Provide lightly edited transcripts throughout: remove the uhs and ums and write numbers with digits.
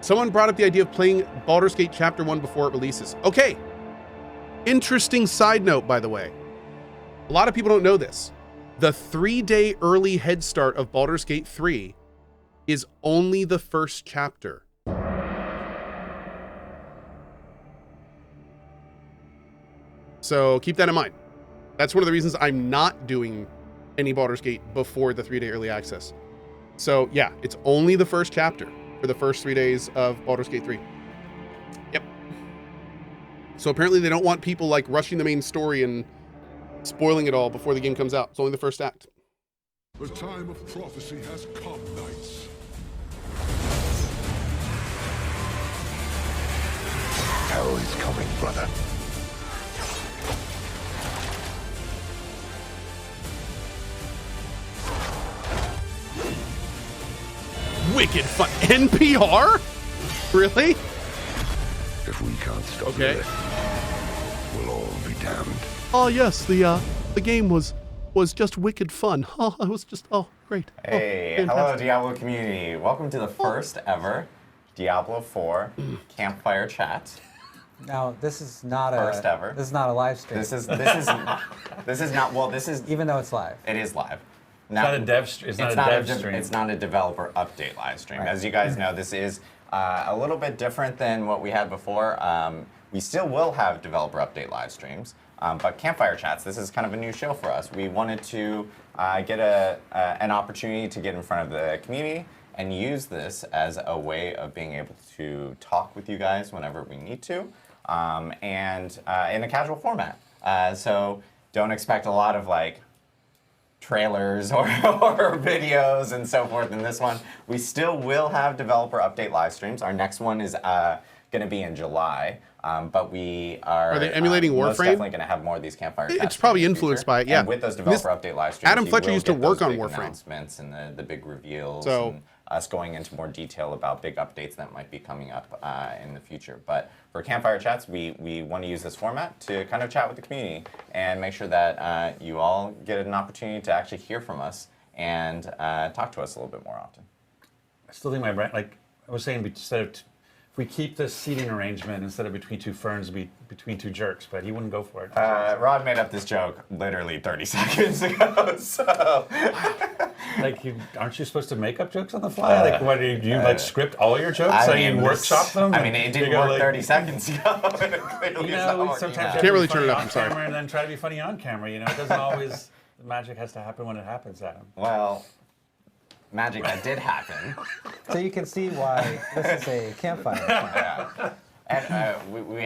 Someone brought up the idea of playing Baldur's Gate Chapter 1 before it releases. Okay. Interesting side note, by the way. A lot of people don't know this. The 3-day early head start of Baldur's Gate 3 is only the first chapter. So keep that in mind. That's one of the reasons I'm not doing any Baldur's Gate before the 3-day early access. So yeah, it's only the first chapter for the first 3 days of Baldur's Gate 3. Yep. So apparently they don't want people like rushing the main story and spoiling it all before the game comes out. It's only the first act. The time of prophecy has come, knights. Hell is coming, brother. Wicked fun. NPR? Really? If we can't stop Okay. it, we'll all be damned. Oh yes, the game was just wicked fun. Oh, it was just great. Hey, hello Diablo community. Welcome to the first ever Diablo 4 Campfire chat. Now, this is not First ever. This is not a live stream. This is not, well, this is, even though it's live. it is live. It's not a dev stream. It's not a dev stream. It's not a developer update live stream. Right. As you guys know, this is a little bit different than what we had before. We still will have developer update live streams, but Campfire Chats, this is kind of a new show for us. We wanted to get an opportunity to get in front of the community and use this as a way of being able to talk with you guys whenever we need to, and in a casual format. So don't expect a lot of like trailers or videos and so forth in this one. We still will have developer update live streams. Our next one is going to be in July, but we are they emulating Warframe? most definitely going to have more of these Campfire chats It's probably in the influenced future. by it, yeah. And with those developer update live streams, Adam you Fletcher will used to get those work on big Warframe. announcements and the big reveals. So- and us going into more detail about big updates that might be coming up in the future. But for Campfire Chats, we want to use this format to kind of chat with the community and make sure that you all get an opportunity to actually hear from us and talk to us a little bit more often. I still think my brain, like I was saying, instead of if we keep this seating arrangement instead of between two ferns, be between two jerks, but he wouldn't go for it. Rod made up this joke literally 30 seconds ago, so. Like, aren't you supposed to make up jokes on the fly? Like, what do you like script all your jokes? So you workshop them? I mean, it didn't You go, work like, 30 seconds ago. It clearly You is not know, working sometimes now. you have Can't to really be turn it funny up, on I'm sorry. camera and then try to be funny on camera. You know, it doesn't always. The magic has to happen when it happens, Adam. Well, magic that did happen. So you can see why this is a campfire. Yeah. And we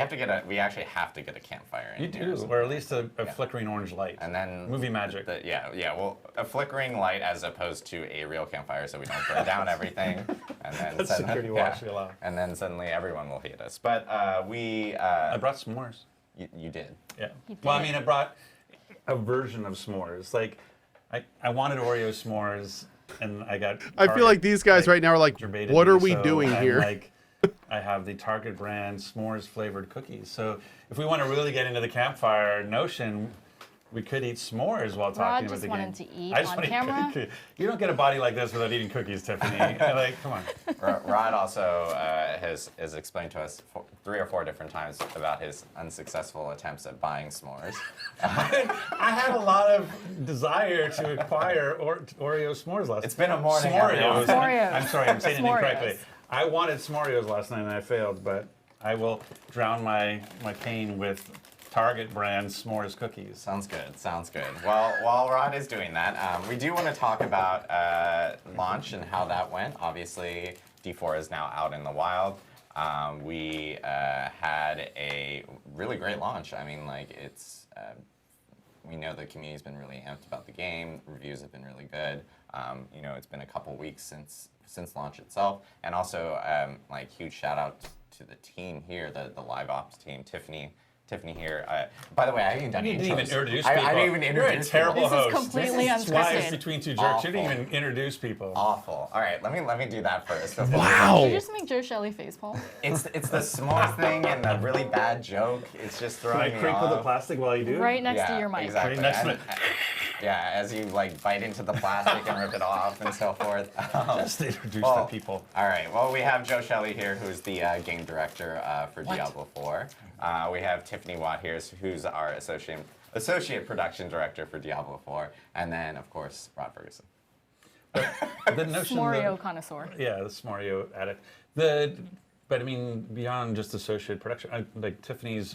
actually have to get a campfire in You here. do, or at least a flickering orange light. And then movie magic. Well, a flickering light as opposed to a real campfire, so we don't burn down everything. And then That's security watch we allow. And then suddenly everyone will hate us. But we. I brought s'mores. You did. Yeah. Well, I mean, I brought a version of s'mores. Like, I wanted Oreo s'mores, and I got. I feel like these guys right now are like, gerbated what are me, we so doing I'm here? Like, I have the Target brand s'mores flavored cookies. So if we want to really get into the campfire notion, we could eat s'mores while talking about just the game. wanted to eat I just on wanna eat camera. cookies. You don't get a body like this without eating cookies, Tiffany. Like, come on. Rod also has explained to us 3 or 4 different times about his unsuccessful attempts at buying s'mores. I had a lot of desire to acquire Oreo s'mores last night. It's been a morning. S'moreos. S'moreos. I'm sorry, I'm saying it S'moreos. incorrectly. I wanted s'moreos last night and I failed, but I will drown my pain with Target brand s'mores cookies. Sounds good. Sounds good. Well, while Rod is doing that, we do want to talk about launch and how that went. Obviously, D4 is now out in the wild. We had a really great launch. I mean, like it's. We know the community's been really amped about the game. Reviews have been really good. You know, it's been a couple weeks since launch itself, and also like huge shout out to the team here, the live ops team, Tiffany here. By the way, I haven't even done You intros. didn't even introduce people. I didn't even You're a introduce terrible people. This is host. completely This is why it's unscripted. between two jerks. You didn't Awful. even introduce people. Awful. All right, let me do that first. before- Wow. Did you just make Joe Shelley facepalm? It's the s'mores thing and the really bad joke. It's just Can I throwing me crinkle the off. plastic while you do? Right next Yeah, to your mic. Exactly. Right next to And- Yeah, as you like bite into the plastic and rip it off and so forth. Just introduce the people. All right. Well, we have Joe Shelley here, who's the game director for Diablo 4. We have Tiffany Watt here, who's our associate production director for Diablo 4, and then of course Rod Ferguson. The notion Smorio connoisseur. Yeah, the Smorio addict. But I mean, beyond just associate production, like Tiffany's,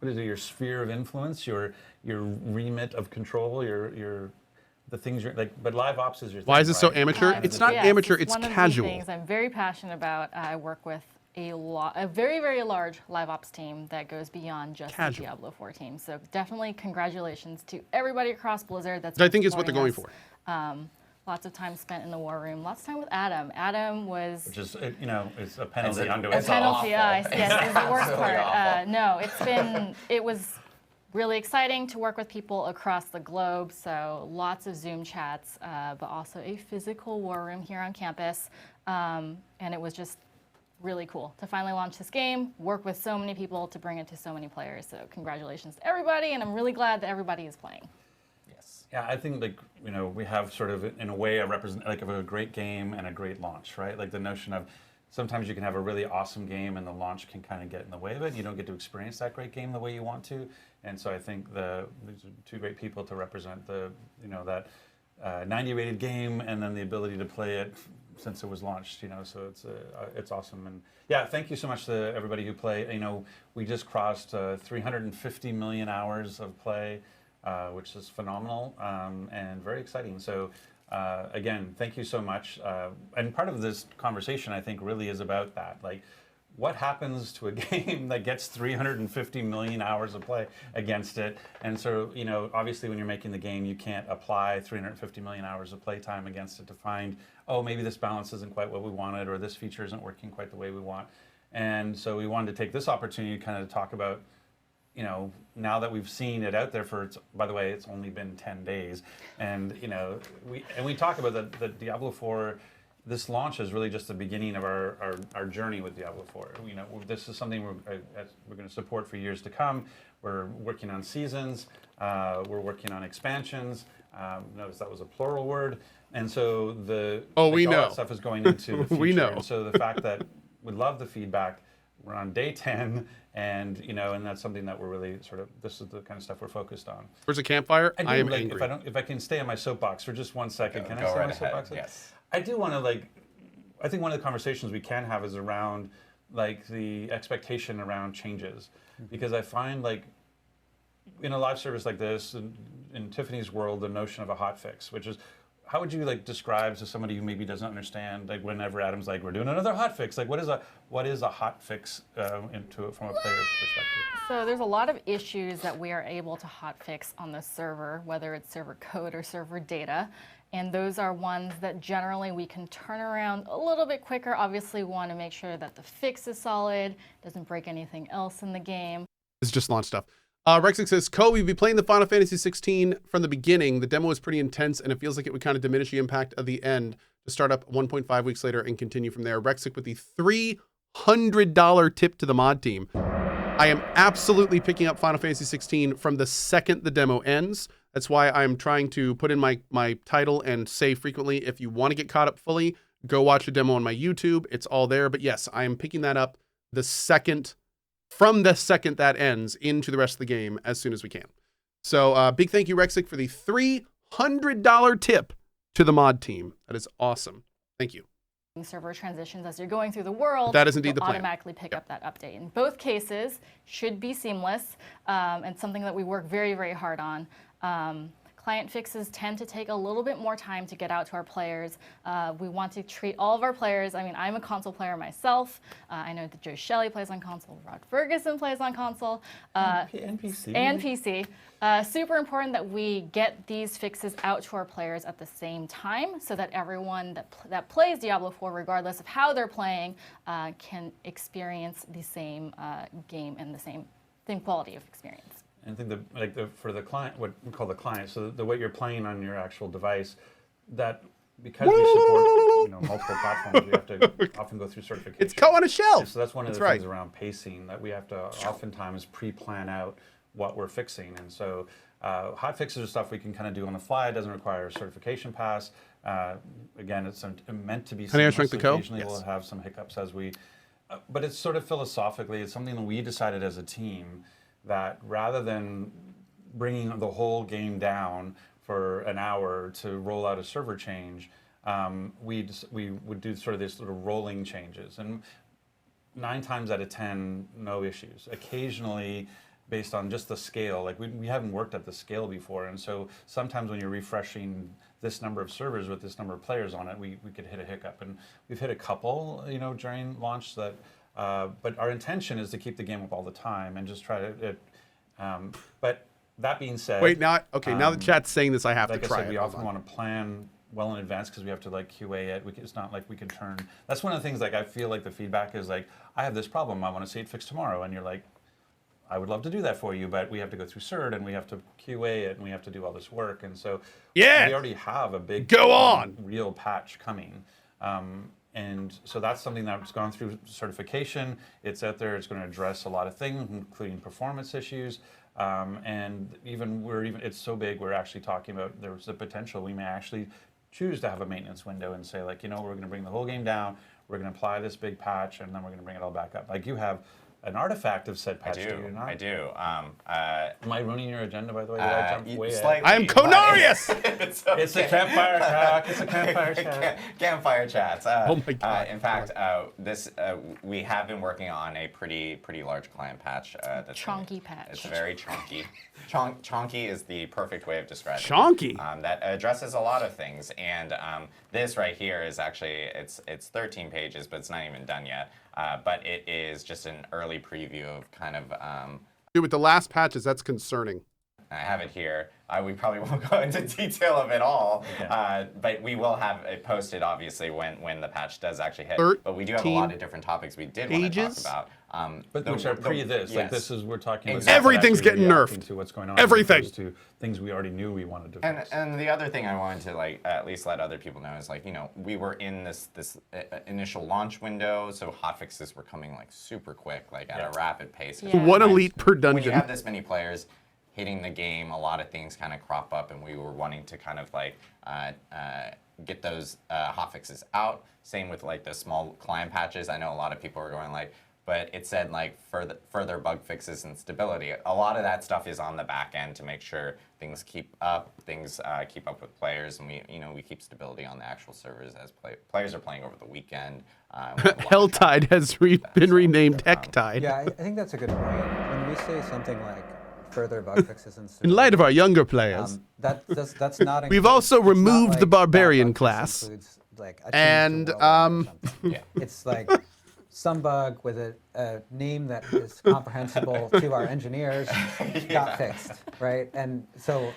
what is it? Your sphere of influence, your remit of control, the things you're like. But live ops is your. Why is it so right? amateur? It's not Yes, amateur. It's one casual. of the things I'm very passionate about. I work with a very, very large live ops team that goes beyond just Casual. the Diablo 4 team. So definitely congratulations to everybody across Blizzard. That's I think is what they're going supporting for. us. Lots of time spent in the war room. Lots of time with Adam. Adam was Which is, it's a penalty unto a itself. penalty. Yes, is the worst absolutely part. awful. No, it was really exciting to work with people across the globe. So lots of Zoom chats, but also a physical war room here on campus, and it was just really cool to finally launch this game, work with so many people to bring it to so many players. So congratulations to everybody, and I'm really glad that everybody is playing. Yeah, I think we have sort of in a way of a great game and a great launch, right? Like the notion of sometimes you can have a really awesome game and the launch can kind of get in the way of it. You don't get to experience that great game the way you want to. And so I think these are two great people to represent that 90 rated game and then the ability to play it since it was launched. So it's awesome. And yeah, thank you so much to everybody who play. We just crossed 350 million hours of play. Which is phenomenal and very exciting. So again, thank you so much. And part of this conversation, I think, really is about that. Like, what happens to a game that gets 350 million hours of play against it? And so, obviously when you're making the game, you can't apply 350 million hours of play time against it to find, oh, maybe this balance isn't quite what we wanted, or this feature isn't working quite the way we want. And so we wanted to take this opportunity to kind of talk about, now that we've seen it out there by the way, it's only been 10 days. And, we talk about the Diablo 4, this launch is really just the beginning of our journey with Diablo 4. This is something we're going to support for years to come. We're working on seasons. We're working on expansions. Notice that was a plural word. And so all that stuff is going into the future. We know. And so the fact that we love the feedback, we're on day 10, and and that's something that we're really this is the kind of stuff we're focused on. Where's a campfire? I am angry. If I can stay on my soapbox for just 1 second, can I Go stay on right my ahead. soapbox? Yes. I do want to I think one of the conversations we can have is around the expectation around changes, because I find in a live service like this, in Tiffany's world, the notion of a hot fix, which is, how would you describe to somebody who maybe doesn't understand, whenever Adam's we're doing another hot fix, what is a hot fix from a player's perspective? So there's a lot of issues that we are able to hotfix on the server, whether it's server code or server data. And those are ones that generally we can turn around a little bit quicker. Obviously, we want to make sure that the fix is solid, doesn't break anything else in the game. This is just launch stuff. Rexic says, Cohh, we've been playing the Final Fantasy 16 from the beginning. The demo was pretty intense, and it feels like it would kind of diminish the impact of the end to start up 1.5 weeks later and continue from there. Rexic with the $300 tip to the mod team. I am absolutely picking up Final Fantasy 16 from the second the demo ends. That's why I'm trying to put in my title and say frequently, if you want to get caught up fully, go watch a demo on my YouTube. It's all there. But yes, I am picking that up from the second that ends into the rest of the game as soon as we can. So big thank you, Rexic, for the $300 tip to the mod team. That is awesome. Thank you. Server transitions as you're going through the world, that is indeed you'll the plan. automatically pick up that update. In both cases, should be seamless, and something that we work very, very hard on. Client fixes tend to take a little bit more time to get out to our players. We want to treat all of our players. I mean, I'm a console player myself. I know that Joe Shelley plays on console. Rod Ferguson plays on console. And PC. And PC. Super important that we get these fixes out to our players at the same time so that everyone that plays Diablo 4, regardless of how they're playing, can experience the same game and the same quality of experience. I think for the client, what we call the client, so the way you're playing on your actual device, that because we support multiple platforms, we have to often go through certification. It's Cohh on a shelf. And so that's one of the things around pacing, that we have to oftentimes pre-plan out what we're fixing. And so Hotfixes are stuff we can kind of do on the fly. It doesn't require a certification pass. Again, it's meant to be Can I seamless. shrink the Cohh? Occasionally Yes. we'll have some hiccups as we, but it's sort of philosophically, it's something that we decided as a team that rather than bringing the whole game down for an hour to roll out a server change, we would do sort of this sort of rolling changes. And 9 times out of 10, no issues. Occasionally, based on just the scale, like we haven't worked at the scale before, and so sometimes when you're refreshing this number of servers with this number of players on it, we could hit a hiccup, and we've hit a couple, during launch that. But our intention is to keep the game up all the time and just try to. But that being said, Wait, now the chat's saying this, I have like to I try said, it. we Hold often on. want to plan well in advance because we have to like QA it. It's not like we can turn. That's one of the things. Like I feel like the feedback is like, I have this problem. I want to see it fixed tomorrow, and you're like, I would love to do that for you, but we have to go through CERT and we have to QA it and we have to do all this work. And so Yeah! we already have a big Go on! real patch coming. And so that's something that's gone through certification. It's out there. It's going to address a lot of things, including performance issues. And it's so big, we're actually talking about there's the potential we may actually choose to have a maintenance window and say, like, we're going to bring the whole game down, we're going to apply this big patch, and then we're going to bring it all back up. Like, you have an artifact of said patch, do you not? I do. Am I ruining your agenda, by the way? Did I jump way ahead? Slightly, I am but Cohnarius! It's okay. It's a campfire talk. It's a campfire chat. Campfire chats. Oh my God. In fact, we have been working on a pretty large client patch. That's Chonky patch. It's very chonky. Chonky is the perfect way of describing it. Chonky? That addresses a lot of things, and this right here is actually it's 13 pages, but it's not even done yet. But it is just an early preview of kind of. Dude, with the last patches, that's concerning. I have it here. We probably won't go into detail of it all, but we will have it posted, obviously, when the patch does actually hit. But we do have a lot of different topics we did want to talk about. But which are pre-this. Like, yes. this is, we're talking about Exactly. Everything's actually getting reacting nerfed. to what's going on. Everything. As opposed to things we already knew we wanted to fix. And the other thing I wanted to at least let other people know is we were in this initial launch window, so hotfixes were coming super quick, at a rapid pace. Yeah. One elite per When dungeon. you have this many players hitting the game, a lot of things kind of crop up, and we were wanting to kind of get those hotfixes out. Same with the small client patches. I know a lot of people are going but it said further bug fixes and stability. A lot of that stuff is on the back end to make sure things keep up with players, and we keep stability on the actual servers as players are playing over the weekend. Helltide has been renamed Hectide. Yeah, I think that's a good point. When we say something like further bug fixes and In light of our younger players. that's not. We've also it's not removed the like that barbarian bug fix class. includes, a change And, to world or something. Yeah. It's some bug with a name that is comprehensible to our engineers got fixed, right? And so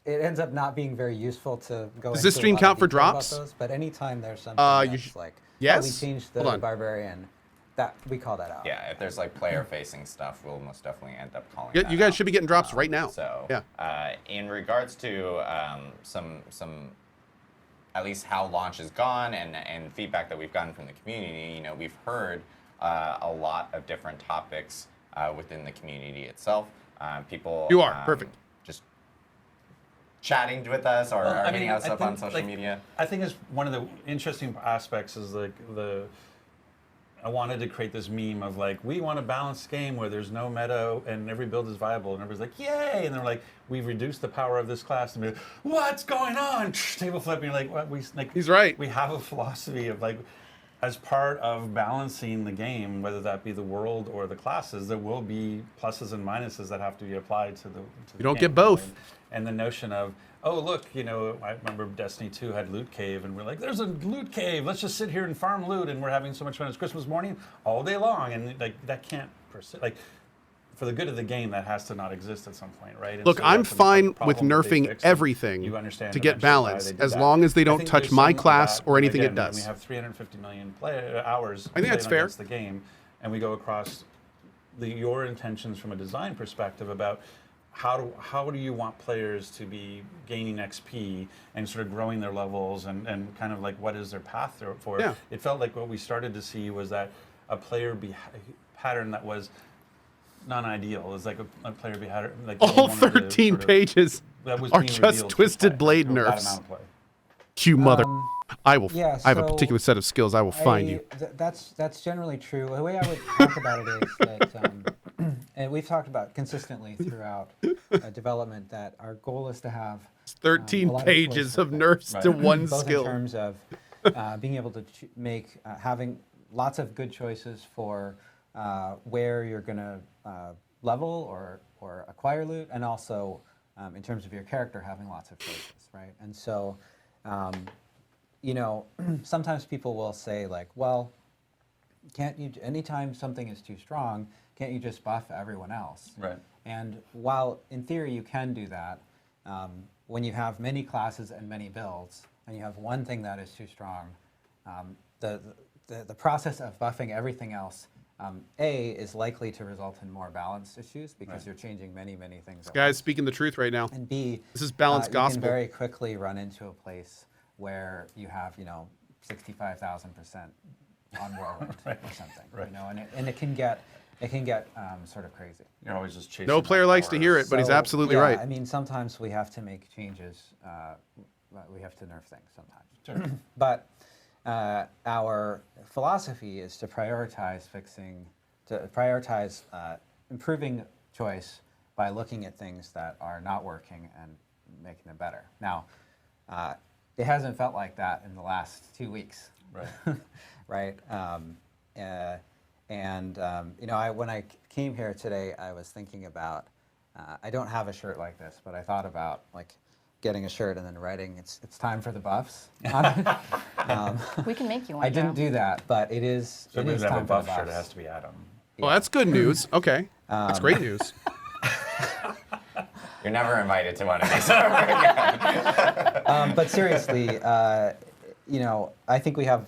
it ends up not being very useful to go. Does this into a stream lot of count for detail about drops? those, but anytime there's something you that's we yes? changed Hold the on. barbarian, that we call that out. Yeah, if there's player-facing stuff, we'll most definitely end up calling. You that guys out. should be getting drops right now. So, yeah. In regards to some at least how launch has gone and feedback that we've gotten from the community, we've heard a lot of different topics within the community itself. People. You are perfect. Just chatting with us or hitting us up on think, social media. I think it's one of the interesting aspects is I wanted to create this meme of we want a balanced game where there's no meta and every build is viable, and everybody's like, yay! And they're like, we've reduced the power of this class, and be like, what's going on? Table flip, and you're like, what? He's right. We have a philosophy of as part of balancing the game, whether that be the world or the classes, there will be pluses and minuses that have to be applied to the You don't game, get both. right? And the notion of, oh, look, I remember Destiny 2 had Loot Cave, and we're like, there's a Loot Cave. Let's just sit here and farm loot, and we're having so much fun. It's Christmas morning all day long, and that can't persist. For the good of the game, that has to not exist at some point, right? And Look, so I'm that's a fine with problem that they nerfing fixed, and everything you understand to get eventually why balance, they did as that. long as they I don't think touch there's my some of class that, or anything it again, when does. We have 350 million hours I think that's played fair. against the game, and we go across your intentions from a design perspective about how do you want players to be gaining XP and sort of growing their levels and kind of what is their path for? Yeah. It felt like what we started to see was that a player pattern that was non-ideal. It's like a player had like All wanted to 13 sort of- pages that was are being just revealed to twisted play, blade to that nerfs. amount of play. You mother. I will. yeah, I have a so particular set of skills. I will find you. That's generally true. The way I would talk about it is that, and we've talked about consistently throughout development, that our goal is to have It's 13 a lot of pages choice for of players. nerfs to one both skill. in terms of being able to make having lots of good choices for where you're going to level or acquire loot, and also in terms of your character having lots of choices, right? And so, you know, sometimes people will say like, well, can't you? Anytime something is too strong, can't you just buff everyone else? Right. And while in theory you can do that, when you have many classes and many builds, and you have one thing that is too strong, the process of buffing everything else, A, is likely to result in more balance issues because you're changing many things. At Guy's once. speaking the truth right now. And B, This is balanced you gospel. can very quickly run into a place where you have 65,000% on Whirlwind or something, Right. you know, and it can get sort of crazy. You're always just chasing. No player that likes to power. hear it, but he's So, absolutely yeah, right. I mean, sometimes we have to make changes. We have to nerf things sometimes. Sure. But our philosophy is to prioritize improving choice by looking at things that are not working and making them better. Now, it hasn't felt like that in the last 2 weeks. Right. Right. When I came here today, I was thinking about. I don't have a shirt like this, but I thought about like getting a shirt and then writing it's time for the buffs on it. We can make you one. I didn't Joe. do that, but it is. So It if we is have a time for the buff shirt, it buffs. has to be Adam. Well, that's good news. Okay. That's great news. You're never invited to one of these ever again. But seriously, I think we have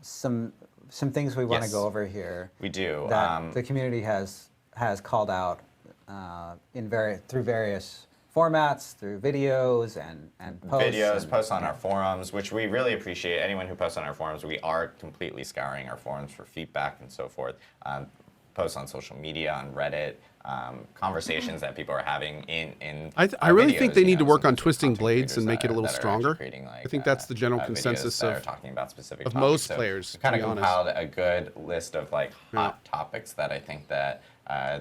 some things we want to Yes. go over here. We do. That the community has called out through various formats, through videos and posts. Videos, posts on our forums, which we really appreciate. Anyone who posts on our forums, we are completely scouring our forums for feedback and so forth. Posts on social media, on Reddit, conversations that people are having in I our really videos, think they need to work on sometimes with twisting content blades and creators make it a little that are actually stronger. creating, like, I think that's the general videos consensus that are of talking about specific of topics. most So players, we've kind to of be honest. compiled a good list of like hot topics that I think that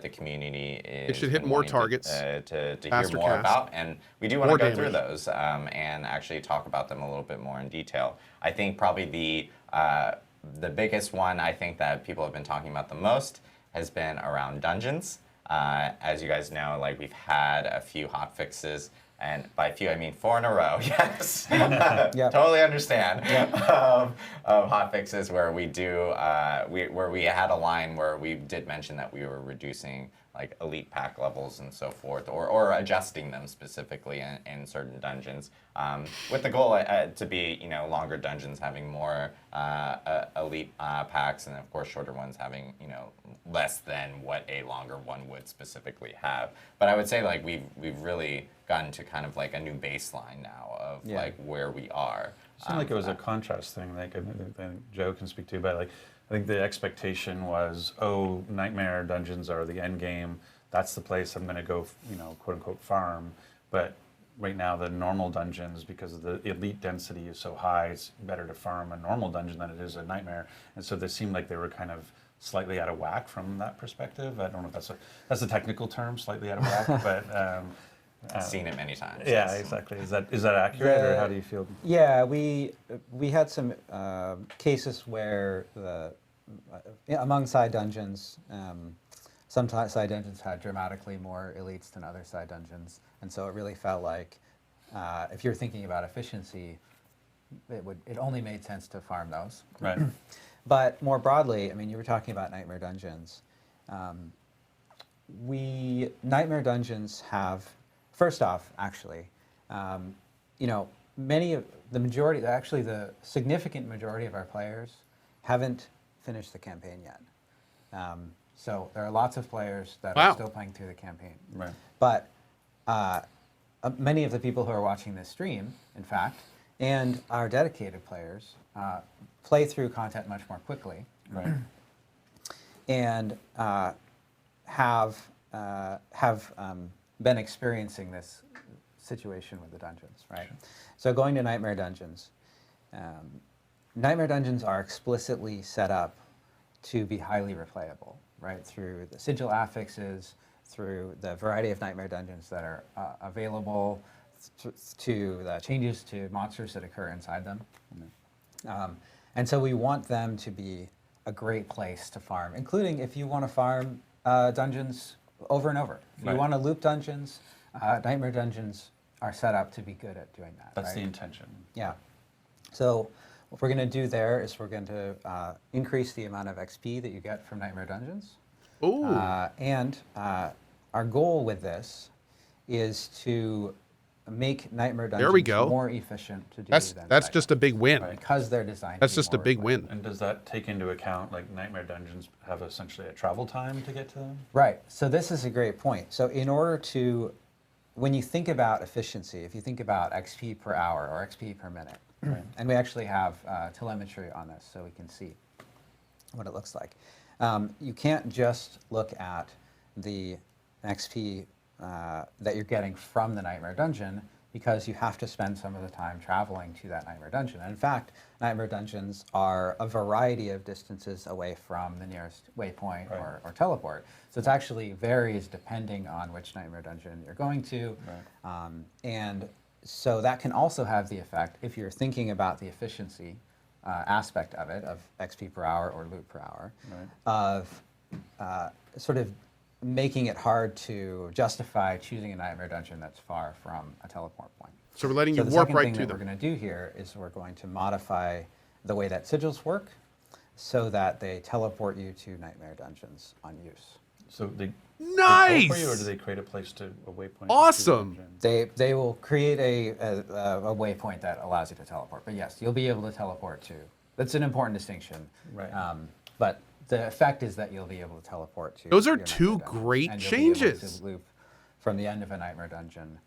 the community is should hit been more wanting targets, to hear faster more cast, about, and we do want more to go through damage. those and actually talk about them a little bit more in detail. I think probably the biggest one I think that people have been talking about the most has been around dungeons. As you guys know, like we've had a few hot fixes, and by few I mean 4 in a row. Yes, Yep. Totally understand. Of hot fixes where we do where we had a line where we did mention that we were reducing like elite pack levels and so forth, or adjusting them specifically in certain dungeons, with the goal to be longer dungeons having more elite packs, and of course shorter ones having less than what a longer one would specifically have. But I would say like we've really gotten to kind of like a new baseline now of like where we are. It seemed like it was a contrast thing. Like I think Joe can speak to, but like I think the expectation was, oh, nightmare dungeons are the end game. That's the place I'm going to go, quote unquote farm. But right now, the normal dungeons, because of the elite density is so high, it's better to farm a normal dungeon than it is a nightmare. And so they seemed like they were kind of slightly out of whack from that perspective. I don't know if that's a technical term, slightly out of whack, but. I've seen it many times. Yeah, yes. exactly. Is that accurate, or how do you feel? Yeah, we had some cases where among side dungeons, some side dungeons had dramatically more elites than other side dungeons, and so it really felt like if you're thinking about efficiency, it only made sense to farm those. Right. But more broadly, I mean, you were talking about nightmare dungeons. Nightmare dungeons have. First off, actually, the significant majority of our players haven't finished the campaign yet. So there are lots of players that are still playing through the campaign. Right. But many of the people who are watching this stream, in fact, and our dedicated players, play through content much more quickly. Right. And been experiencing this situation with the dungeons, right? So going to Nightmare Dungeons, Nightmare Dungeons are explicitly set up to be highly replayable, right? Through the sigil affixes, through the variety of Nightmare Dungeons that are available, to the changes to monsters that occur inside them. And so we want them to be a great place to farm, including if you want to farm dungeons over and over. If you Right. want to loop dungeons, Nightmare Dungeons are set up to be good at doing that. That's right? the intention. Yeah. So what we're going to do there is we're going to increase the amount of XP that you get from Nightmare Dungeons. Ooh. And our goal with this is to make Nightmare There Dungeons we go. more efficient to do That's than just Cycle. a big win. Because they're designed. That's to be just a more big replayable. win. And does that take into account, like, Nightmare Dungeons have essentially a travel time to get to them? Right. So this is a great point. So in order to, when you think about efficiency, if you think about XP per hour or XP per minute, and we actually have telemetry on this so we can see what it looks like. You can't just look at the XP that you're getting from the Nightmare Dungeon, because you have to spend some of the time traveling to that Nightmare Dungeon. And in fact, Nightmare Dungeons are a variety of distances away from the nearest waypoint Right. or teleport. So it actually varies depending on which Nightmare Dungeon you're going to. Right. And so that can also have the effect, if you're thinking about the efficiency aspect of it, of XP per hour or loot per hour, of sort of making it hard to justify choosing a Nightmare Dungeon that's far from a teleport point. So we're letting So you the warp second right thing to that them. we're going to do here is we're going to modify the way that sigils work so that they teleport you to Nightmare Dungeons on use. So they Nice! for you, or do they create a place to a waypoint? Awesome! They will create a waypoint that allows you to teleport. But yes, you'll be able to teleport to. That's an important distinction. Right. But the effect is that you'll be able to teleport to. Those are your two Nightmare Dungeon, great and you'll be able changes. to loop from the end of a Nightmare Dungeon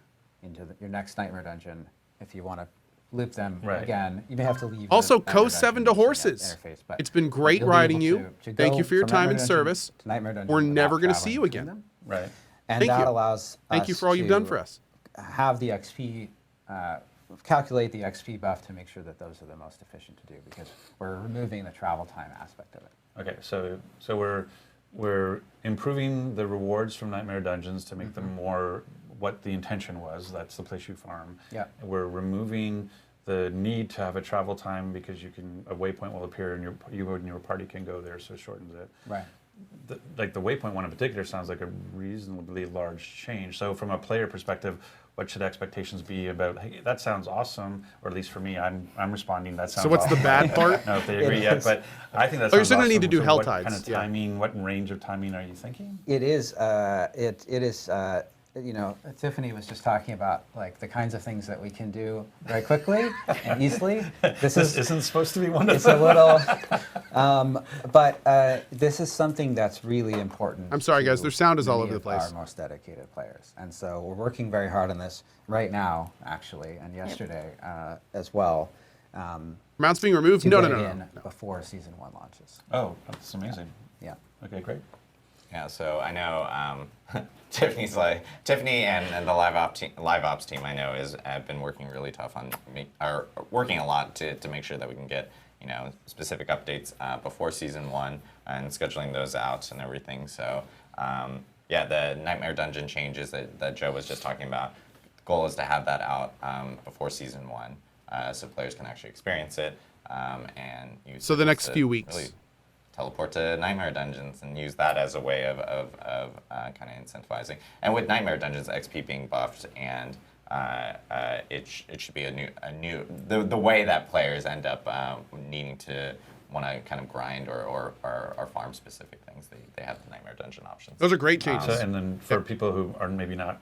into your next Nightmare Dungeon. If you want to loop them Right. again, you may have to leave. Also, the Nightmare Cohh Dungeon 7 to using that horses. interface, but It's been great you'll be riding able you. to Thank go you for your from time Nightmare and Dungeon service. to Nightmare Dungeon We're without never going to see traveling you between again. them. Right. And Thank that you. allows Thank you us for all you've done for to us. have the XP, calculate the XP buff to make sure that those are the most efficient to do, because we're removing the travel time aspect of it. Okay, so we're improving the rewards from Nightmare Dungeons to make them more what the intention was. That's the place you farm. Yeah. We're removing the need to have a travel time because a waypoint will appear and you and your party can go there, so it shortens it. Right. Like the waypoint one in particular sounds like a reasonably large change. So from a player perspective, what should expectations be about? Hey, that sounds awesome, or at least for me, I'm responding. That sounds. So what's the awesome. bad part? I don't know if they agree yet, but I think that's. Oh, you're still gonna need to do hell What tides, kind of yeah. timing? What range of timing are you thinking? It is. It is. You know, Tiffany was just talking about like the kinds of things that we can do very quickly and easily. This isn't supposed to be one of It's a little, but this is something that's really important. I'm sorry, guys, to their sound is all many over the of place. Our most dedicated players, and so we're working very hard on this right now, actually, and yesterday as well. Mounts being removed? To No, get no, it no, in no. before season 1 launches. Oh, that's amazing. Yeah. Okay, great. Yeah, so I know Tiffany and the live ops team I know have been working really tough on working a lot to make sure that we can get specific updates before season 1 and scheduling those out and everything. So yeah, the Nightmare Dungeon changes that Joe was just talking about. The goal is to have that out before season 1, so players can actually experience it and use. So the it next to few weeks. really teleport to Nightmare Dungeons and use that as a way of kind of incentivizing. And with Nightmare Dungeons XP being buffed, and it should be a new the way that players end up needing to want to kind of grind or farm specific things. They have the Nightmare Dungeon options. Those are great changes. And then for people who are maybe not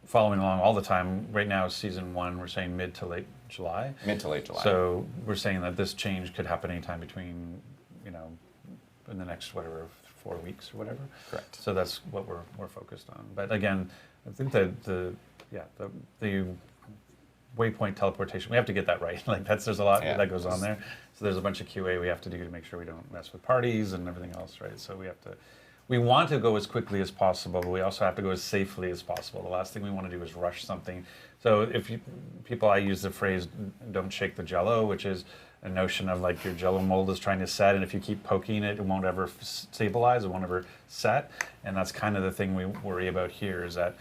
following along all the time, right now season 1 we're saying mid to late July. Mid to late July. So we're saying that this change could happen anytime between in the next 4 weeks or whatever. Correct. So that's what we're focused on. But again, I think that the waypoint teleportation, we have to get that right. Like there's a lot that goes on there. So there's a bunch of QA we have to do to make sure we don't mess with parties and everything else, right? So we we want to go as quickly as possible, but we also have to go as safely as possible. The last thing we want to do is rush something. So if I use the phrase "don't shake the Jello," which is a notion of like your Jello mold is trying to set, and if you keep poking it, it won't ever stabilize, it won't ever set, and that's kind of the thing we worry about here. Is that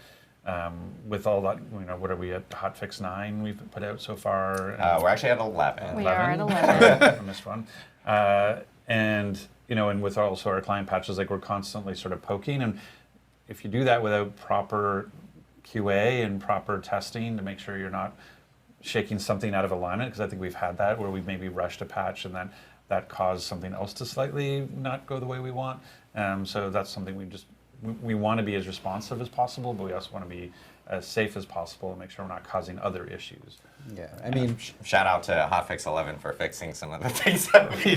with all that, what are we at? Hotfix 9 we've put out so far. We're actually at 11. We are at 11. I missed one. And with also our client patches, like we're constantly sort of poking, and if you do that without proper QA and proper testing to make sure you're not shaking something out of alignment, because I think we've had that where we've maybe rushed a patch and then that caused something else to slightly not go the way we want. So that's something we want to be as responsive as possible, but we also want to be as safe as possible and make sure we're not causing other issues. Yeah, I mean, Shout out to Hotfix 11 for fixing some of the things that we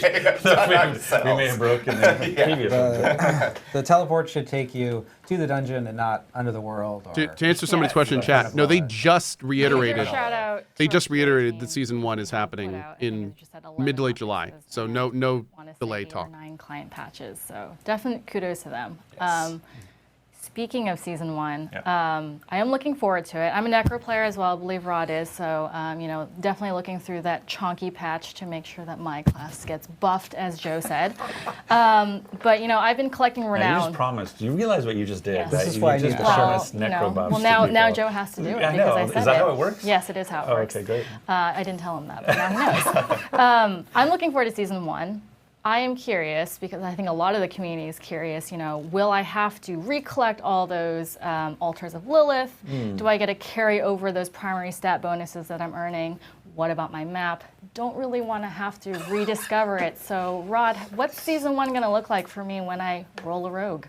may have broken the previous one. the teleport should take you to the dungeon and not under the world. Or To answer somebody's question in chat, no, they just reiterated. Shout out They to just our reiterated team that season 1 is put happening out, I think in it just said 11 mid to late July. patches, So and no I wanna say delay 8 or talk. 9 client patches. So definite kudos to them. Yes. Speaking of season 1, Yeah. I am looking forward to it. I'm a Necro player as well, I believe Rod is, so definitely looking through that chonky patch to make sure that my class gets buffed, as Joe said. But I've been collecting Now, renown. you just promised. Do you realize what you just did? Yes. That This is you why I just need to brought show us necro buffs to now people. Joe has to do it I because know. I said Is that it. how it works? Yes, it is how it Oh, works. okay, great. I didn't tell him that, but now he knows. I'm looking forward to season 1. I am curious because I think a lot of the community is curious. Will I have to recollect all those altars of Lilith? Do I get to carry over those primary stat bonuses that I'm earning? What about my map? Don't really want to have to rediscover it. So, Rod, what's season 1 going to look like for me when I roll a rogue?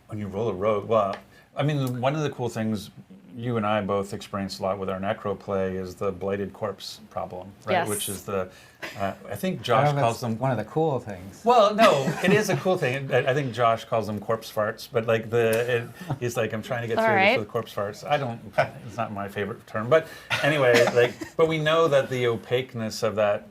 When you roll a rogue, well, I mean, one of the cool things you and I both experienced a lot with our necro play is the blighted corpse problem, right? Yes. Which is I think I Josh don't know if calls it's them. one of the cool things. Well, no, it is a cool thing. I think Josh calls them corpse farts, but like he's like, I'm trying to get All through right. this with corpse farts. It's not my favorite term, but anyway, but we know that the opaqueness of that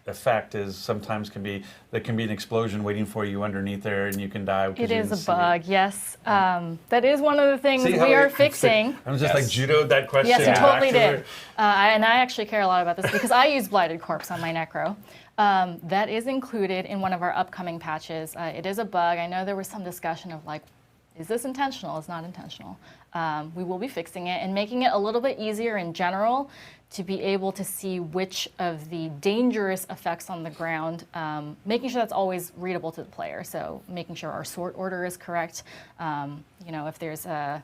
effect sometimes can be an explosion waiting for you underneath there, and you can die. It is a bug, yes. That is one of the things See we how are fixing. I'm just like judoed that question. Yes, you back totally to her. did. And I actually care a lot about this because I use Blighted Corpse on my Necro. That is included in one of our upcoming patches. It is a bug. I know there was some discussion of like, is this intentional? It's not intentional. We will be fixing it and making it a little bit easier in general to be able to see which of the dangerous effects on the ground, making sure that's always readable to the player. So making sure our sort order is correct. If there's a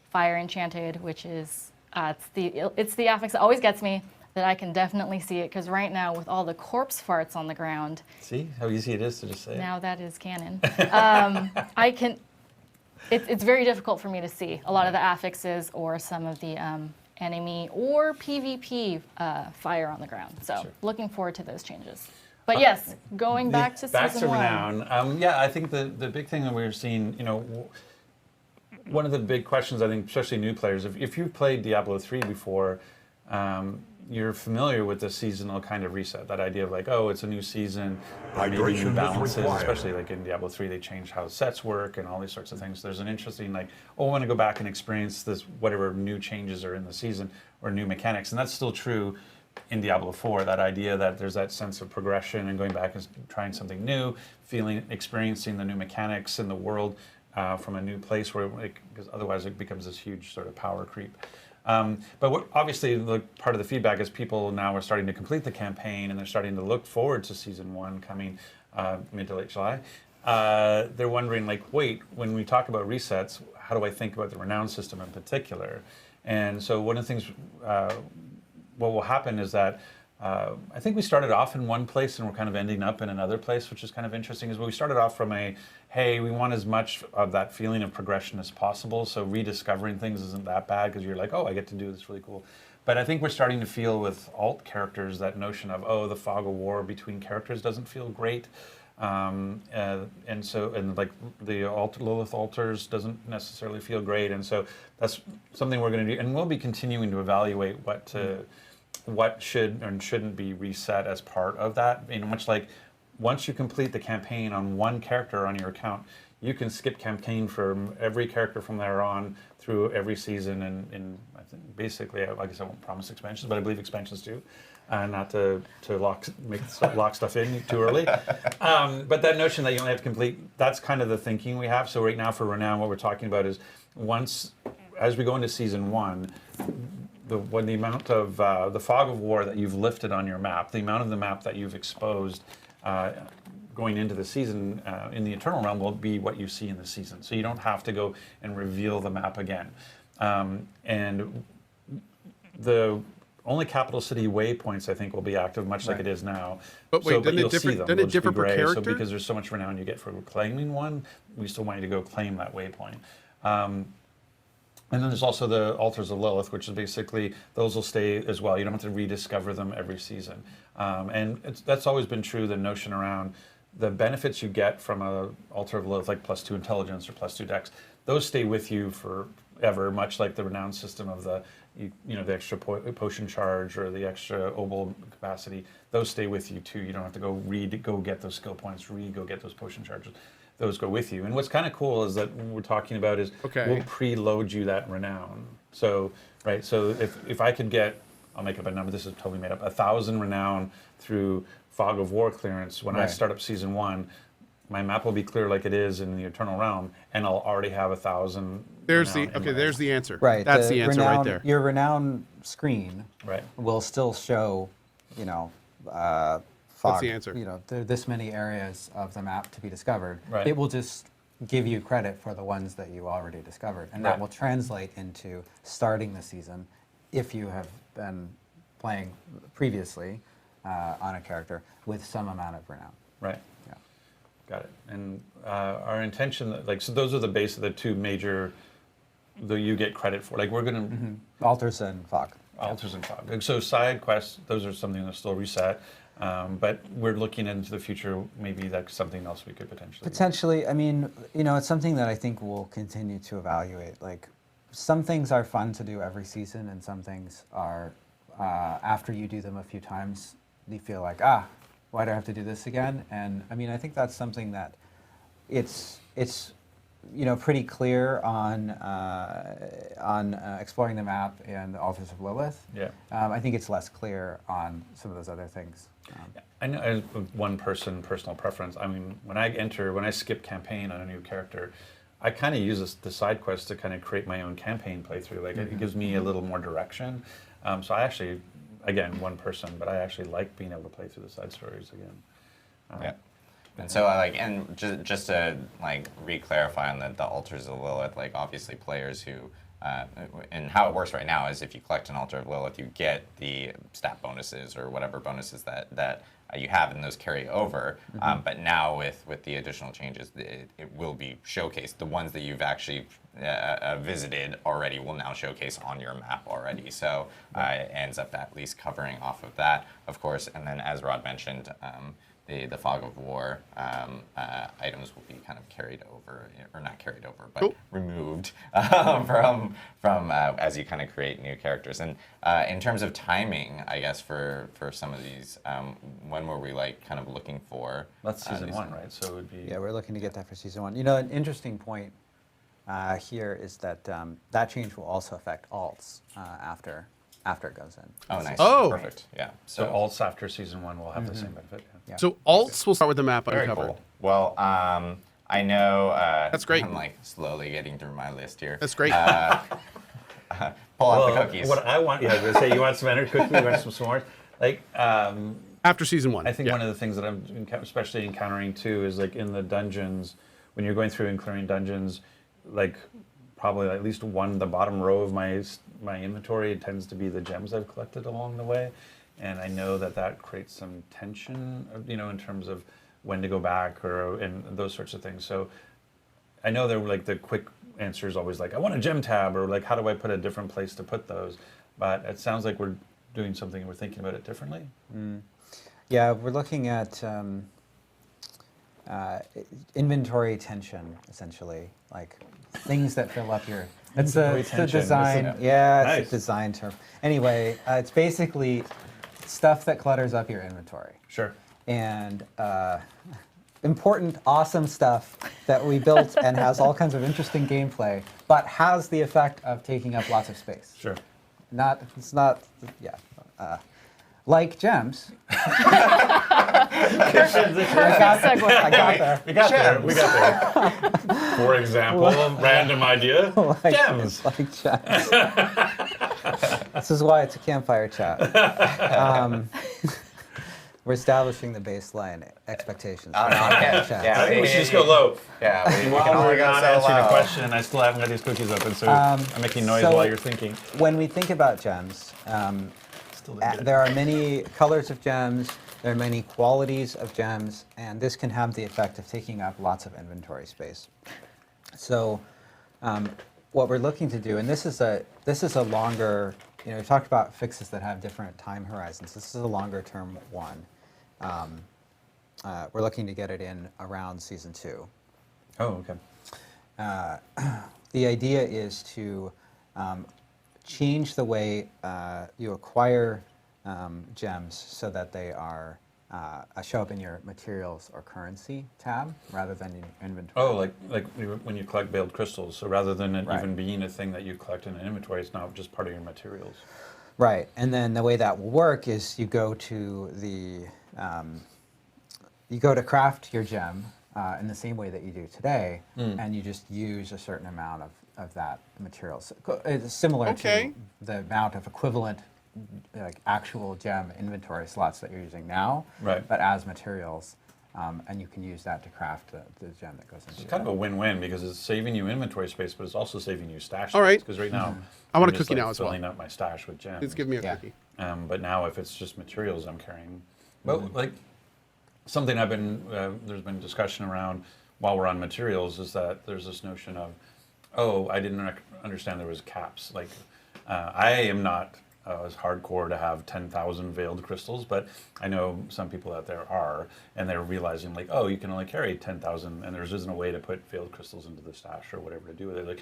fire enchanted, which is it's the affix that always gets me, that I can definitely see it, because right now with all the corpse farts on the ground, See how easy it is to just say it. now that is canon. I can. It's very difficult for me to see a lot of the affixes or some of the enemy or PvP fire on the ground. So looking forward to those changes. But yes, going back to season 1. Renown. I think the big thing that we're seeing, one of the big questions, I think, especially new players, if you've played Diablo 3 before, you're familiar with the seasonal kind of reset. That idea of like, oh, it's a new season, maybe Hydration new is balances, required. especially like in Diablo 3, they changed how sets work and all these sorts of things. There's an interesting like, I want to go back and experience this, whatever new changes are in the season or new mechanics. And that's still true in Diablo 4, that idea that there's that sense of progression and going back and trying something new, experiencing the new mechanics in the world from a new place, because otherwise it becomes this huge sort of power creep. But obviously, part of the feedback is people now are starting to complete the campaign and they're starting to look forward to season 1 coming mid to late July. They're wondering, like, wait, when we talk about resets, how do I think about the renown system in particular? And so one of the things, what will happen is that I think we started off in one place and we're kind of ending up in another place, which is kind of interesting. Is we started off from hey, we want as much of that feeling of progression as possible. So rediscovering things isn't that bad because you're like, oh, I get to do this really cool. But I think we're starting to feel with alt characters that notion of, oh, the fog of war between characters doesn't feel great. And like the Lilith altars doesn't necessarily feel great. And so that's something we're going to do. And we'll be continuing to evaluate what should and shouldn't be reset as part of that. Much like once you complete the campaign on one character on your account, you can skip campaign for every character from there on through every season, and I think basically, I guess I won't promise expansions, but I believe expansions too. Not to lock stuff in too early. But that notion that you only have to complete, that's kind of the thinking we have. So right now for Renown, what we're talking about is as we go into season 1, when the amount of the fog of war that you've lifted on your map, the amount of the map that you've exposed going into the season in the Eternal Realm will be what you see in the season. So you don't have to go and reveal the map again. And the only capital city waypoints, I think, will be active, much like it is now. But wait, but doesn't you'll it differ, see them. doesn't They'll it just be differ per gray. character? So because there's so much renown you get for claiming one, we still want you to go claim that waypoint. And then there's also the Altars of Lilith, which is basically, those will stay as well. You don't have to rediscover them every season. And that's always been true, the notion around the benefits you get from a Altar of Lilith, like +2 intelligence or +2 dex, those stay with you forever, much like the renown system of the extra potion charge or the extra obol capacity. Those stay with you too. You don't have to go get those skill points, go get those potion charges. Those go with you. And what's kind of cool is that what we're talking about is we'll preload you that renown. So if I could get, I'll make up a number, this is totally made up, 1,000 renown through Fog of War clearance. When I start up season 1, my map will be clear like it is in the Eternal Realm, and I'll already have 1,000. There's the answer. Right. That's the answer right there. Your renown screen will still show, fog. That's the answer. There are this many areas of the map to be discovered. Right. It will just give you credit for the ones that you already discovered, and that will translate into starting the season if you have been playing previously on a character with some amount of renown. Right. Yeah. Got it. And our intention, so those are the base of the two major that you get credit for. Like we're going to Altars and fog. Altars and fog. So side quests, those are something that's still reset. But we're looking into the future. Maybe that's something else we could potentially. I mean, it's something that I think we'll continue to evaluate. Like, some things are fun to do every season, and some things are after you do them a few times, you feel like, why do I have to do this again? And I mean, I think that's something that it's pretty clear on exploring the map and the Altars of Lilith. Yeah. I think it's less clear on some of those other things. I know as one personal preference. I mean, when I skip campaign on a new character, I kind of use the side quest to kind of create my own campaign playthrough. Like it gives me a little more direction. So I actually, again, one person, but I actually like being able to play through the side stories again. Yeah. And so, just to re-clarify on the Altars of Lilith, obviously players who, and how it works right now is if you collect an Altar of Lilith, you get the stat bonuses or whatever bonuses that you have, and those carry over. But now with the additional changes, it will be showcased. The ones that you've actually visited already will now showcase on your map already. So it ends up at least covering off of that, of course. And then, as Rod mentioned, the Fog of War items will be kind of carried over, or not carried over, but removed from as you kind of create new characters. And in terms of timing, I guess for some of these, when were we kind of looking for? That's season 1, right? So it would be. Yeah, we're looking to get that for season 1. An interesting point here is that that change will also affect alts after it goes in. Oh, nice. Oh. Perfect. Yeah. So alts after season 1 will have the same benefit. Yeah. So alts will start with the map Very uncovered. cool. Well, I know. That's great. I'm slowly getting through my list here. That's great. Pull out the cookies. What I want, I was going to say, you want some energy cookies, you want some s'mores? After season 1. I think one of the things that I'm especially encountering too is in the dungeons, when you're going through and clearing dungeons, probably at least the bottom row of my inventory tends to be the gems I've collected along the way, and I know that creates some tension, in terms of when to go back and those sorts of things. So I know they're the quick answer is always I want a gem tab, or how do I put a different place to put those? But it sounds like we're doing something and we're thinking about it differently. Yeah, we're looking at inventory tension, essentially, things that fill up your. It's a design. Yeah, Nice. It's a design term. Anyway, it's basically stuff that clutters up your inventory. Sure. and important, awesome stuff that we built and has all kinds of interesting gameplay, but has the effect of taking up lots of space. Sure. It's not, yeah. Like gems. Perfect segue. I got there. We got there. We got there. For example, random idea. Gems. Like gems. This is why it's a campfire chat. We're establishing the baseline expectations. Yeah, We should just go low. Yeah, we can Oh only my go God, so answering a low. question, and I still haven't got these cookies open, so I'm making noise so- while you're thinking. When we think about gems, Still didn't get it. there are many colors of gems, there are many qualities of gems, and this can have the effect of taking up lots of inventory space. So what we're looking to do, and this is a longer, we talked about fixes that have different time horizons. This is a longer term one. We're looking to get it in around season 2. Oh, okay. The idea is to change the way you acquire gems so that they are show up in your materials or currency tab rather than in inventory. Oh, like when you collect veiled crystals. So rather than it Right. even being a thing that you collect in an inventory, it's now just part of your materials. Right, and then the way that will work is you go to craft your gem in the same way that you do today, and you just use a certain amount of that material. So it's similar Okay. to the amount of equivalent like actual gem inventory slots that you're using now, Right. but as materials, and you can use that to craft the gem that goes into It's kind of a win-win because it's saving you inventory space, but it's also saving you stash All right. Because right now, I want I'm a just, cookie like, now as well. filling up my stash with gems. Please give me a Yeah. cookie. But now, if it's just materials I'm carrying, but like something there's been discussion around while we're on materials is that there's this notion of, oh, I didn't understand there was caps. Like, I am not as hardcore to have 10,000 veiled crystals, but I know some people out there are, and they're realizing like, oh, you can only carry 10,000, and there isn't a way to put veiled crystals into the stash or whatever to do with it. Like,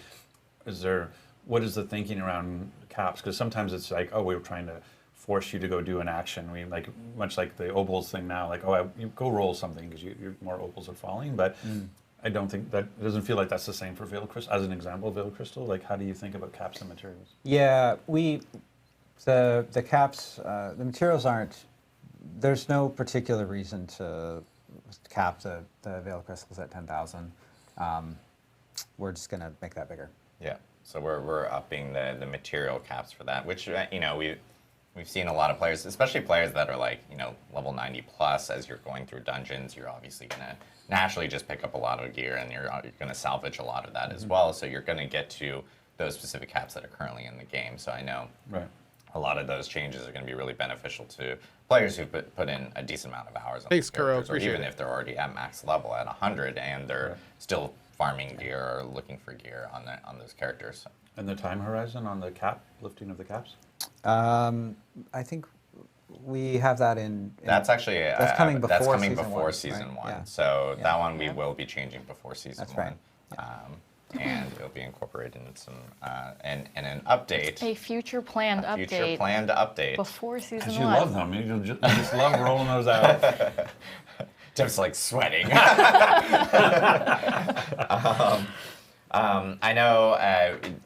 what is the thinking around caps? Because sometimes it's like, oh, we were trying to force you to go do an action. We like much like the opals thing now, like, oh, you go roll something because your more opals are falling. But I don't think that it doesn't feel like that's the same for veiled crystal. As an example, veiled crystal, like how do you think about caps and materials? Yeah, the caps, the materials aren't. There's no particular reason to cap the veiled crystals at 10,000. We're just gonna make that bigger. Yeah, so we're upping the material caps for that, which we've seen a lot of players, especially players that are like level 90 plus. As you're going through dungeons, you're obviously gonna naturally just pick up a lot of gear, and you're gonna salvage a lot of that as well. So you're gonna get to those specific caps that are currently in the game. So I know Right. a lot of those changes are going to be really beneficial to players who put in a decent amount of hours on Thanks, these characters, Kuro. Appreciate or even it. if they're already at max level at 100 and they're Right. still farming gear or looking for gear on those characters. And the time horizon on the cap, lifting of the caps? I think we have that in That's actually that's coming before that's coming season before one, season right? one. Yeah. So Yeah. that one we will be changing before season That's one. right. And it'll be incorporated in some and an update, A future planned a future update planned update. before season Because 1. you love them. You just love rolling those out. Just like sweating. I know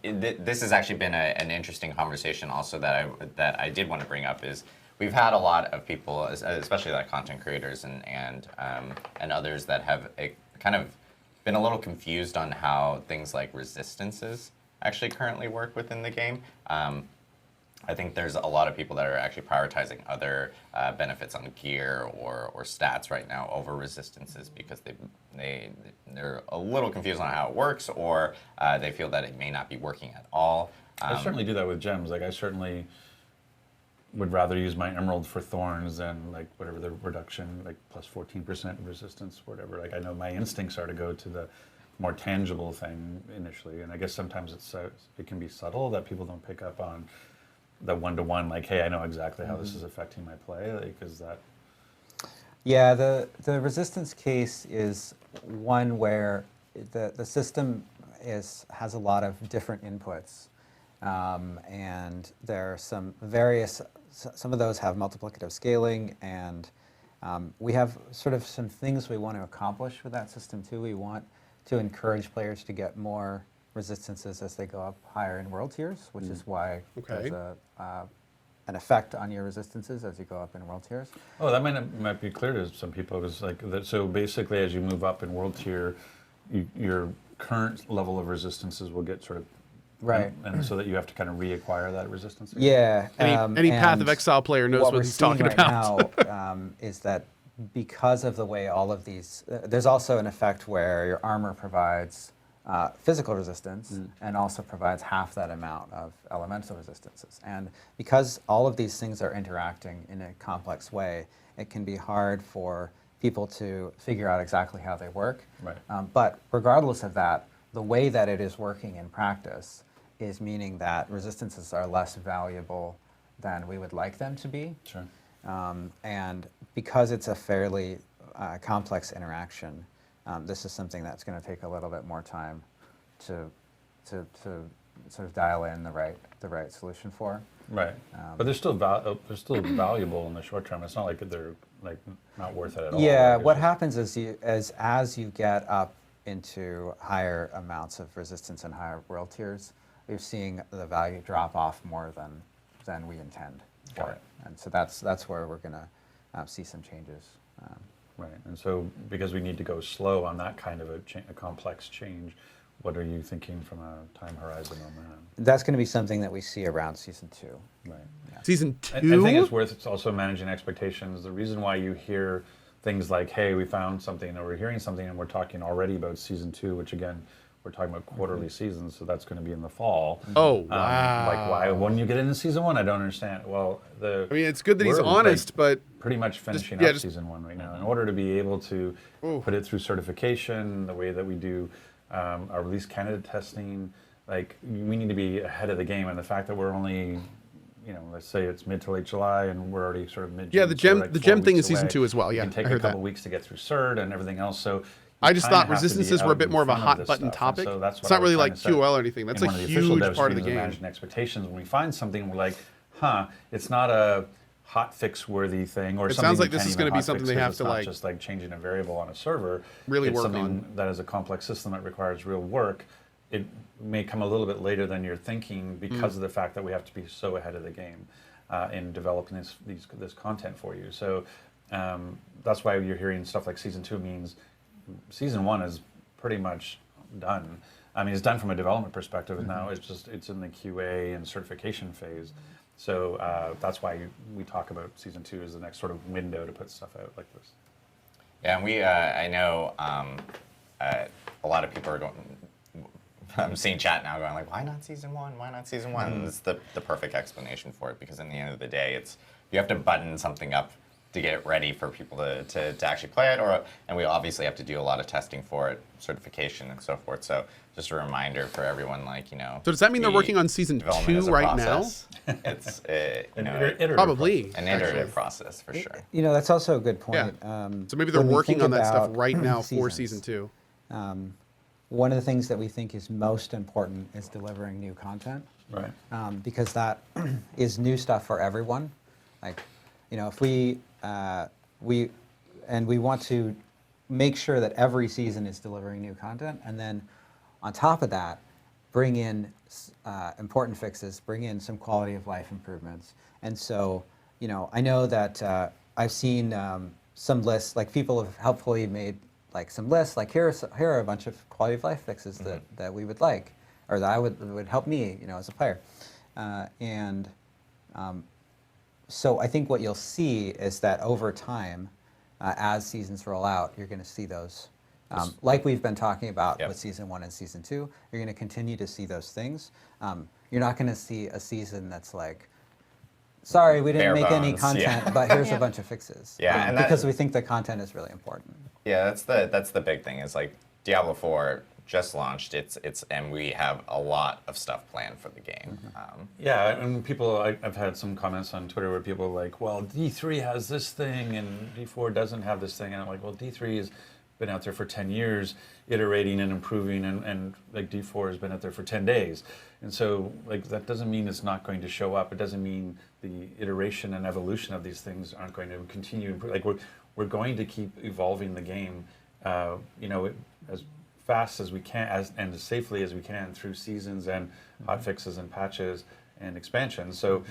this has actually been an interesting conversation also that I did want to bring up is we've had a lot of people, especially like content creators and others that have kind of been a little confused on how things like resistances actually currently work within the game. I think there's a lot of people that are actually prioritizing other benefits on gear or stats right now over resistances because they're a little confused on how it works, or they feel that it may not be working at all. I certainly do that with gems. Like I certainly would rather use my emerald for thorns than like whatever the reduction, like plus 14% resistance, whatever. Like I know my instincts are to go to the more tangible thing initially, and I guess sometimes it can be subtle that people don't pick up on the one-to-one. Like, hey, I know exactly how this is affecting my play. Like, is that? Yeah, the resistance case is one where the system has a lot of different inputs, and there are some of those have multiplicative scaling, and We have sort of some things we want to accomplish with that system too. We want to encourage players to get more resistances as they go up higher in world tiers, which is why there's an effect on your resistances as you go up in world tiers. Oh, that might be clear to some people. It was like that. So basically, as you move up in world tier, your current level of resistances will get sort of right, and so that you have to kind of reacquire that resistance again? Yeah. Any Path of Exile player knows what he's talking about. Now is that because of the way all of these, there's also an effect where your armor provides physical resistance and also provides half that amount of elemental resistances. And because all of these things are interacting in a complex way, it can be hard for people to figure out exactly how they work. Right. But regardless of that, the way that it is working in practice is meaning that resistances are less valuable than we would like them to be. Sure. And because it's a fairly complex interaction, this is something that's going to take a little bit more time to sort of dial in the right solution for. Right. But they're still valuable in the short term. It's not like they're like not worth it at all. Yeah. Like What happens is as you get up into higher amounts of resistance and higher world tiers, you're seeing the value drop off more than we intend for Got it. it. And so that's where we're going to see some changes. Right. And so because we need to go slow on that kind of a complex change, what are you thinking from a time horizon on that? That's going to be something that we see around season 2. Right. Season 2? I think it's worth also managing expectations. The reason why you hear things like, hey, we found something, or we're hearing something, and we're talking already about season 2, which again, we're talking about quarterly seasons, so that's going to be in the fall. Oh, wow. Like, why wouldn't you get into season 1? I don't understand. Well, I mean, it's good that he's we're, honest, but pretty much finishing yeah, up season 1 right now. In order to be able to put it through certification, the way that we do our release candidate testing, like we need to be ahead of the game. And the fact that we're only, let's say it's mid to late July, and we're already sort of mid. yeah, the gem thing is season 2 as well. Yeah, it can I take a heard couple that. weeks to get through CERT and everything else. So I just thought kinda have to be resistances were a out bit in more of a front hot this button stuff. And topic. so that's It's what I not was really trying like to say. QOL or anything. That's In a one of the official huge dev part of the streams game. Managing expectations. When we find something, we're like, it's not a hot fix worthy thing, or It something sounds like we this can't is even gonna be hot something fix they 'cause have it's to, not like, just like changing a variable on a server. really it's work something on. that is a complex system that requires real work. It may come a little bit later than you're thinking because of the fact that we have to be so ahead of the game in developing this content for you. So that's why you're hearing stuff like season 2 means season 1 is pretty much done. I mean, it's done from a development perspective, and now it's in the QA and certification phase. So that's why we talk about season 2 as the next sort of window to put stuff out like this. Yeah, and I know a lot of people are going. I'm seeing chat now going like, why not season 1? Why not season 1? And it's the perfect explanation for it, because in the end of the day, you have to button something up to get it ready for people to actually play it, and we obviously have to do a lot of testing for it, certification and so forth. So just a reminder for everyone, So does that mean they're working on season 2 right now? It's An iterative Probably. an iterative process for sure. That's also a good point. Yeah. So maybe they're when we working think on that stuff about right now for seasons, season 2. One of the things that we think is most important is delivering new content. Right. Because that is new stuff for everyone. Like, if we want to make sure that every season is delivering new content, and then on top of that, bring in important fixes, bring in some quality of life improvements. And so, I know that I've seen some lists, like people have helpfully made like some lists, like here are a bunch of quality of life fixes that we would like, or that would help me, as a player. So I think what you'll see is that over time, as seasons roll out, you're going to see those, like we've been talking about with season 1 and season 2. You're going to continue to see those things. You're not going to see a season that's like, sorry, we didn't Bare make any bones, content, but here's a bunch of fixes. Yeah, and because we think the content is really important. Yeah, that's the big thing. Is like Diablo 4 just launched. And we have a lot of stuff planned for the game. Yeah, and I've had some comments on Twitter where people are like, well, D3 has this thing and D4 doesn't have this thing, and I'm like, well, D3 has been out there for 10 years, iterating and improving, and like D4 has been out there for 10 days, and so like that doesn't mean it's not going to show up. It doesn't mean the iteration and evolution of these things aren't going to continue. Like we're going to keep evolving the game, as fast as we can, and as safely as we can through seasons and hot fixes and patches and expansions. So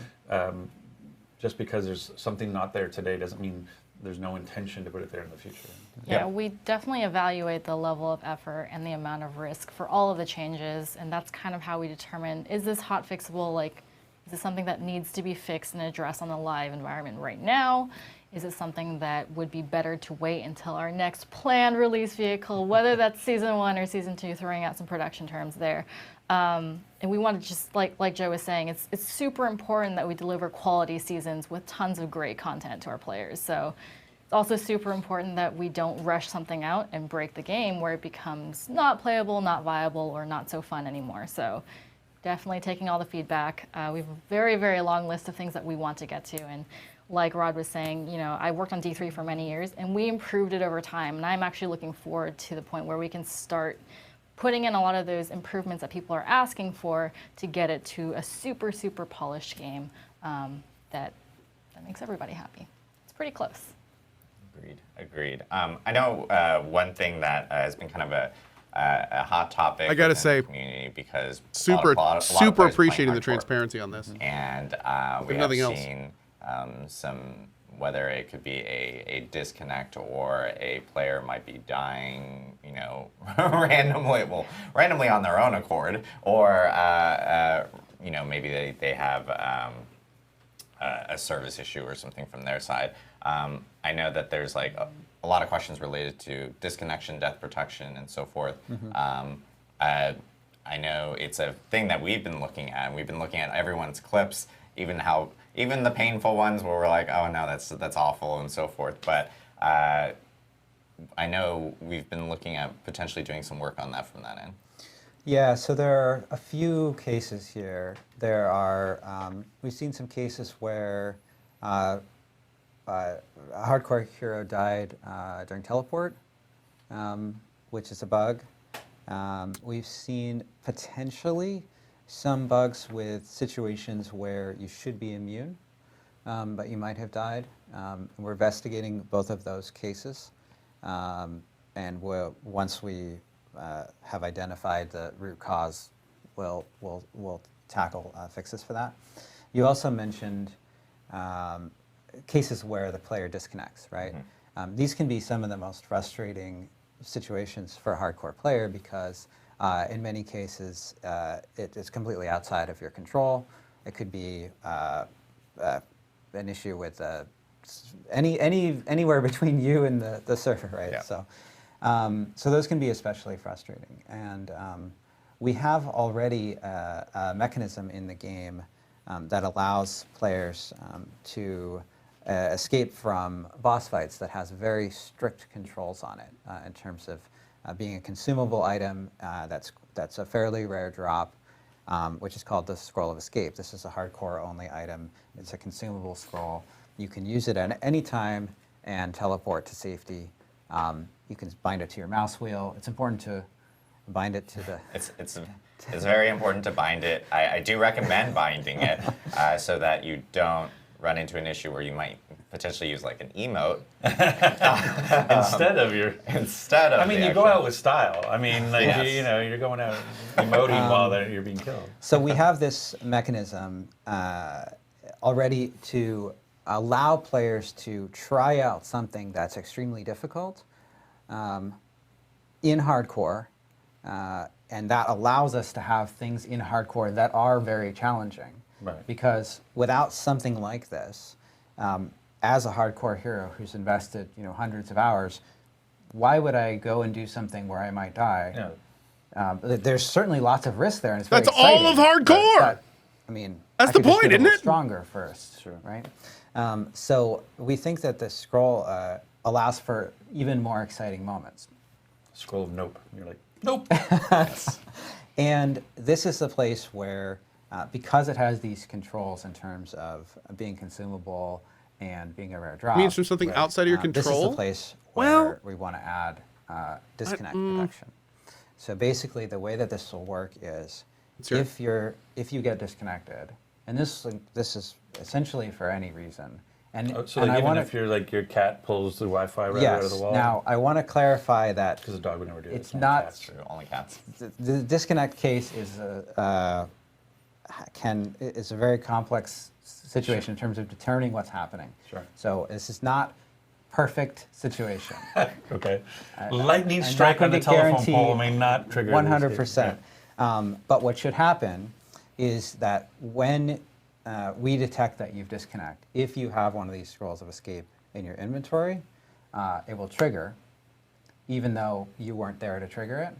just because there's something not there today doesn't mean there's no intention to put it there in the future. Yeah, we definitely evaluate the level of effort and the amount of risk for all of the changes, and that's kind of how we determine, is this hot fixable? Like, is it something that needs to be fixed and addressed on the live environment right now? Is it something that would be better to wait until our next planned release vehicle, whether that's season 1 or season 2, throwing out some production terms there. And we want to just, like Joe was saying, it's super important that we deliver quality seasons with tons of great content to our players. So it's also super important that we don't rush something out and break the game where it becomes not playable, not viable, or not so fun anymore. So definitely taking all the feedback. We have a very, very long list of things that we want to get to. And like Rod was saying, I worked on D3 for many years, and we improved it over time. And I'm actually looking forward to the point where we can start putting in a lot of those improvements that people are asking for to get it to a super, super polished game that makes everybody happy. It's pretty close. Agreed. I know one thing that has been kind of a hot topic. I gotta within say, the community because super a lot of super players play appreciating the hardcore. transparency on this. And we have nothing else. seen some, whether it could be a disconnect or a player might be dying, randomly on their own accord, or maybe they have a service issue or something from their side. I know that there's like a lot of questions related to disconnection, death protection, and so forth. I know it's a thing that we've been looking at. We've been looking at everyone's clips, even the painful ones where we're like, oh no, that's awful and so forth. But I know we've been looking at potentially doing some work on that from that end. Yeah, so there are a few cases here. There are, we've seen some cases where a hardcore hero died during teleport, which is a bug. We've seen potentially some bugs with situations where you should be immune, but you might have died. We're investigating both of those cases, and once we have identified the root cause, we'll tackle fixes for that. You also mentioned cases where the player disconnects, right? These can be some of the most frustrating situations for a hardcore player because in many cases it is completely outside of your control. It could be an issue with anywhere between you and the server, right? Yeah. So those can be especially frustrating. And we have already a mechanism in the game that allows players to escape from boss fights that has very strict controls on it in terms of being a consumable item that's a fairly rare drop, which is called the Scroll of Escape. This is a hardcore only item. It's a consumable scroll. You can use it at any time and teleport to safety. You can bind it to your mouse wheel. It's important to bind it to the... It's very important to bind it. I do recommend binding it so that you don't run into an issue where you might potentially use like an emote Instead of your... instead of. I mean, you go out with style. I mean, like, Yes. you're going out emoting while you're being killed. So we have this mechanism already to allow players to try out something that's extremely difficult in hardcore, and that allows us to have things in hardcore that are very challenging. Right. Because without something like this, as a hardcore hero who's invested hundreds of hours, why would I go and do something where I might die? Yeah. There's certainly lots of risk there, and it's That's very exciting, all of hardcore! but, I mean, That's I the could just point, get a isn't little it? Stronger first, right? So we think that the scroll allows for even more exciting moments. Scroll of nope. You're like, nope. And this is the place where, because it has these controls in terms of being consumable and being a rare drop. Means from something outside of your This is control? the place Well- where we want to add disconnect protection. So basically, the way that this will work is Let's hear it. if you get disconnected, and this is essentially for any reason, And, So and like, I even want if your cat pulls the Wi-Fi router out of the yes. wall. Now I want to clarify that Because a dog would never do it. it's only not- cats. True, only cats. the disconnect case is a very complex situation in terms of determining what's happening. Sure. So this is not perfect situation. Okay. Lightning I'm not strike on going the to telephone guarantee pole may not trigger. the escape. 100%. But what should happen is that when we detect that you've disconnected, if you have one of these scrolls of escape in your inventory, it will trigger, even though you weren't there to trigger it.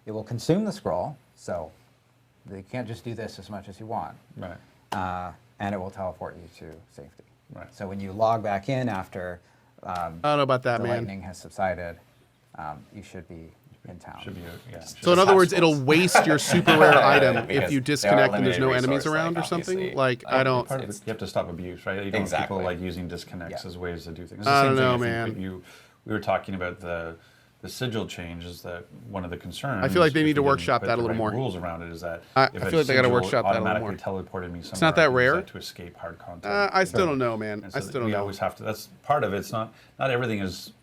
It will consume the scroll, so you can't just do this as much as you want. Right. And it will teleport you to safety. Right. So when you log back in after I don't know about that, the man. lightning has subsided, you should be in town. Should be. Yeah. So in other have words, it'll scrolls. waste your super rare item if Because you they are disconnect and there's limited no enemies resource, around like, or something. obviously. Like I don't. Part of it, you have to stop abuse, right? You don't Exactly. want people like using disconnects Yeah. as ways to do things. It's I the don't same know, thing, I think, man. we were talking about the sigil change is that one of the concerns. I feel like they if need we to didn't workshop put that a the little right more. Rules around it is that I if feel like they gotta sigil workshop that a little more. automatically teleported me somewhere. not that I can use rare. that to escape hard content. I still don't know, man. And I so still don't we know. always have to. That's part of it. It's not everything is.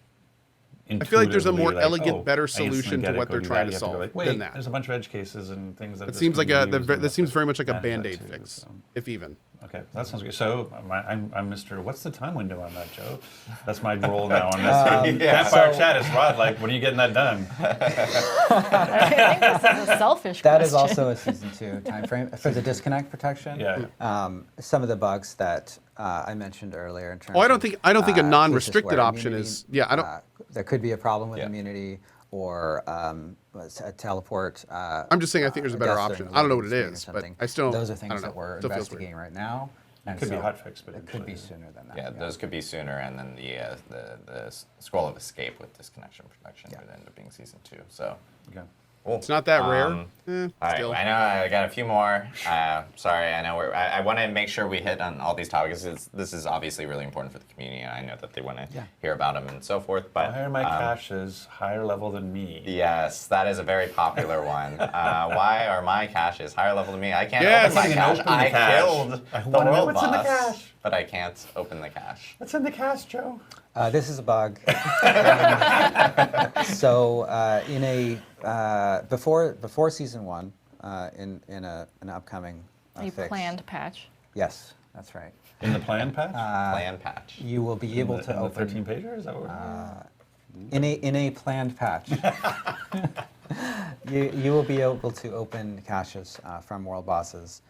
I feel like there's a more intuitively like, elegant, oh, better I instantly solution get to it, what go they're do trying that. to You have go solve like, Wait, than that. There's a bunch of edge cases and things that. It this seems can like be a used, and that seems that's very much like a manage that band-aid too, fix, so. if even. Okay, that sounds good. So I'm Mr. What's the time window on that, Joe? That's my role now on this. Campfire so- chat is Rod. Like, when are you getting that done? I think this is a selfish That question. is also a season 2 time frame for the disconnect protection. Yeah. Some of the bugs that I mentioned earlier in terms. Oh, I don't of, think a cases non-restricted where option immunity, is. Yeah, I don't. There could be a problem with Yeah. immunity or a teleport. I'm just saying I think there's a better option. I don't know what it is, but I still. Those are I things don't know. that we're Still feels investigating right now. And Could be so hotfix, but it could be eventually- sooner than that. Yeah, those could be sooner, and then the scroll of escape with disconnection protection Yeah. would end up being season 2. So Okay. cool. It's not that rare. All right, Still. I know I got a few more. Sorry, I know I want to make sure we hit on all these topics. This is obviously really important for the community, and I know that they want to hear about them and so forth. But Higher my cash is higher level than me. yes, that is a very popular one. Why are my caches higher level than me? I can't Yes. open my I can't cache. open the I cache. killed I the wanna know world what's in the boss, cache. but I can't open the cache. What's in the cash, Joe? This is a bug. So in a before season 1, in an upcoming A fix. planned patch. Yes, that's right. In the plan patch? Plan patch. You will be able in to the open 13 pager? Is that what we're doing? in a planned patch. you will be able to open caches from world bosses.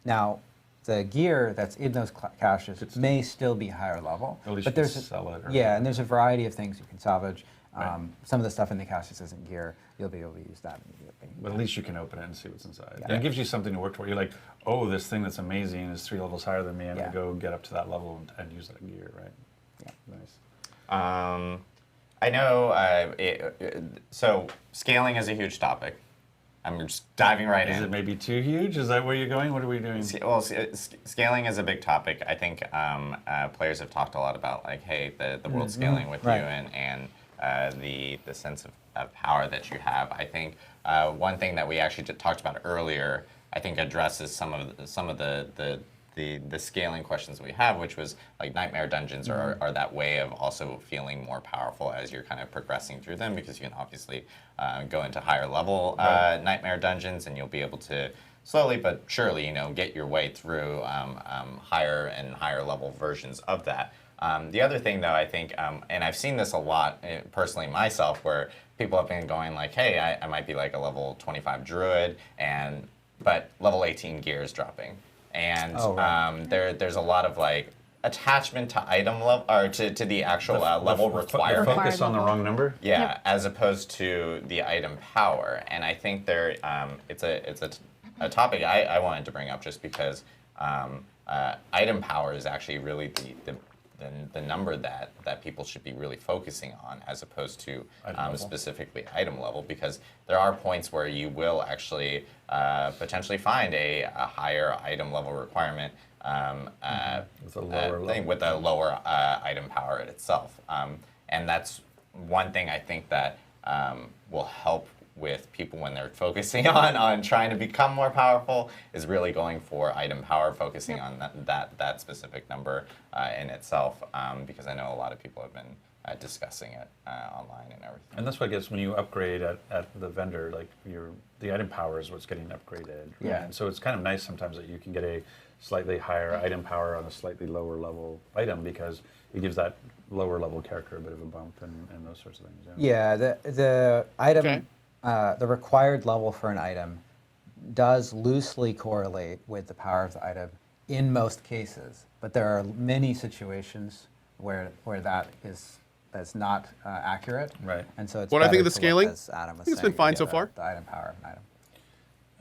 Now, the gear that's in those caches may still be higher level, At least but you can there's sell it or- yeah, and there's a variety of things you can salvage. Right. Some of the stuff in the caches isn't gear. You'll be able to use that immediately. But at least you can open it and see what's inside. Yeah. And it gives you something to work toward. You're like, oh, this thing that's amazing is 3 levels higher than me. I'm Yeah. going to go get up to that level and use that gear, right? Yeah. Nice. I know. So scaling is a huge topic. I'm just diving right Is in. it maybe too huge? Is that where you're going? What are we doing? Well, scaling is a big topic. I think players have talked a lot about like, hey, the world scaling with Right. you and the sense of power that you have. I think one thing that we actually talked about earlier, I think addresses some of the scaling questions we have, which was like nightmare dungeons are that way of also feeling more powerful as you're kind of progressing through them, because you can obviously go into higher level nightmare dungeons, and you'll be able to slowly but surely, get your way through higher and higher level versions of that. The other thing, though, I think, and I've seen this a lot personally myself, where people have been going like, hey, I might be like a level 25 druid, but level 18 gear is dropping. And there's a lot of like attachment to item level, or to the actual level requirement. Focus on the wrong number? Yeah, Yep. as opposed to the item power. And I think it's a topic I wanted to bring up just because item power is actually really the number that people should be really focusing on, as opposed to specifically item level, because there are points where you will actually potentially find a higher item level requirement With a lower level. with a lower item power itself. And that's one thing I think that will help with people when they're focusing on trying to become more powerful is really going for item power, focusing on that specific number in itself, because I know a lot of people have been discussing it online and everything. And that's why I guess when you upgrade at the vendor, like the item power is what's getting upgraded. Yeah. And so it's kind of nice sometimes that you can get a slightly higher item power on a slightly lower level item, because it gives that lower level character a bit of a bump and those sorts of things. Yeah, the item, Okay. the required level for an item does loosely correlate with the power of the item in most cases, but there are many situations where that is not accurate. Right. And so it's What I think of better the to look, scaling, as Adam was I think it's been saying, fine at so far. The item power of an item.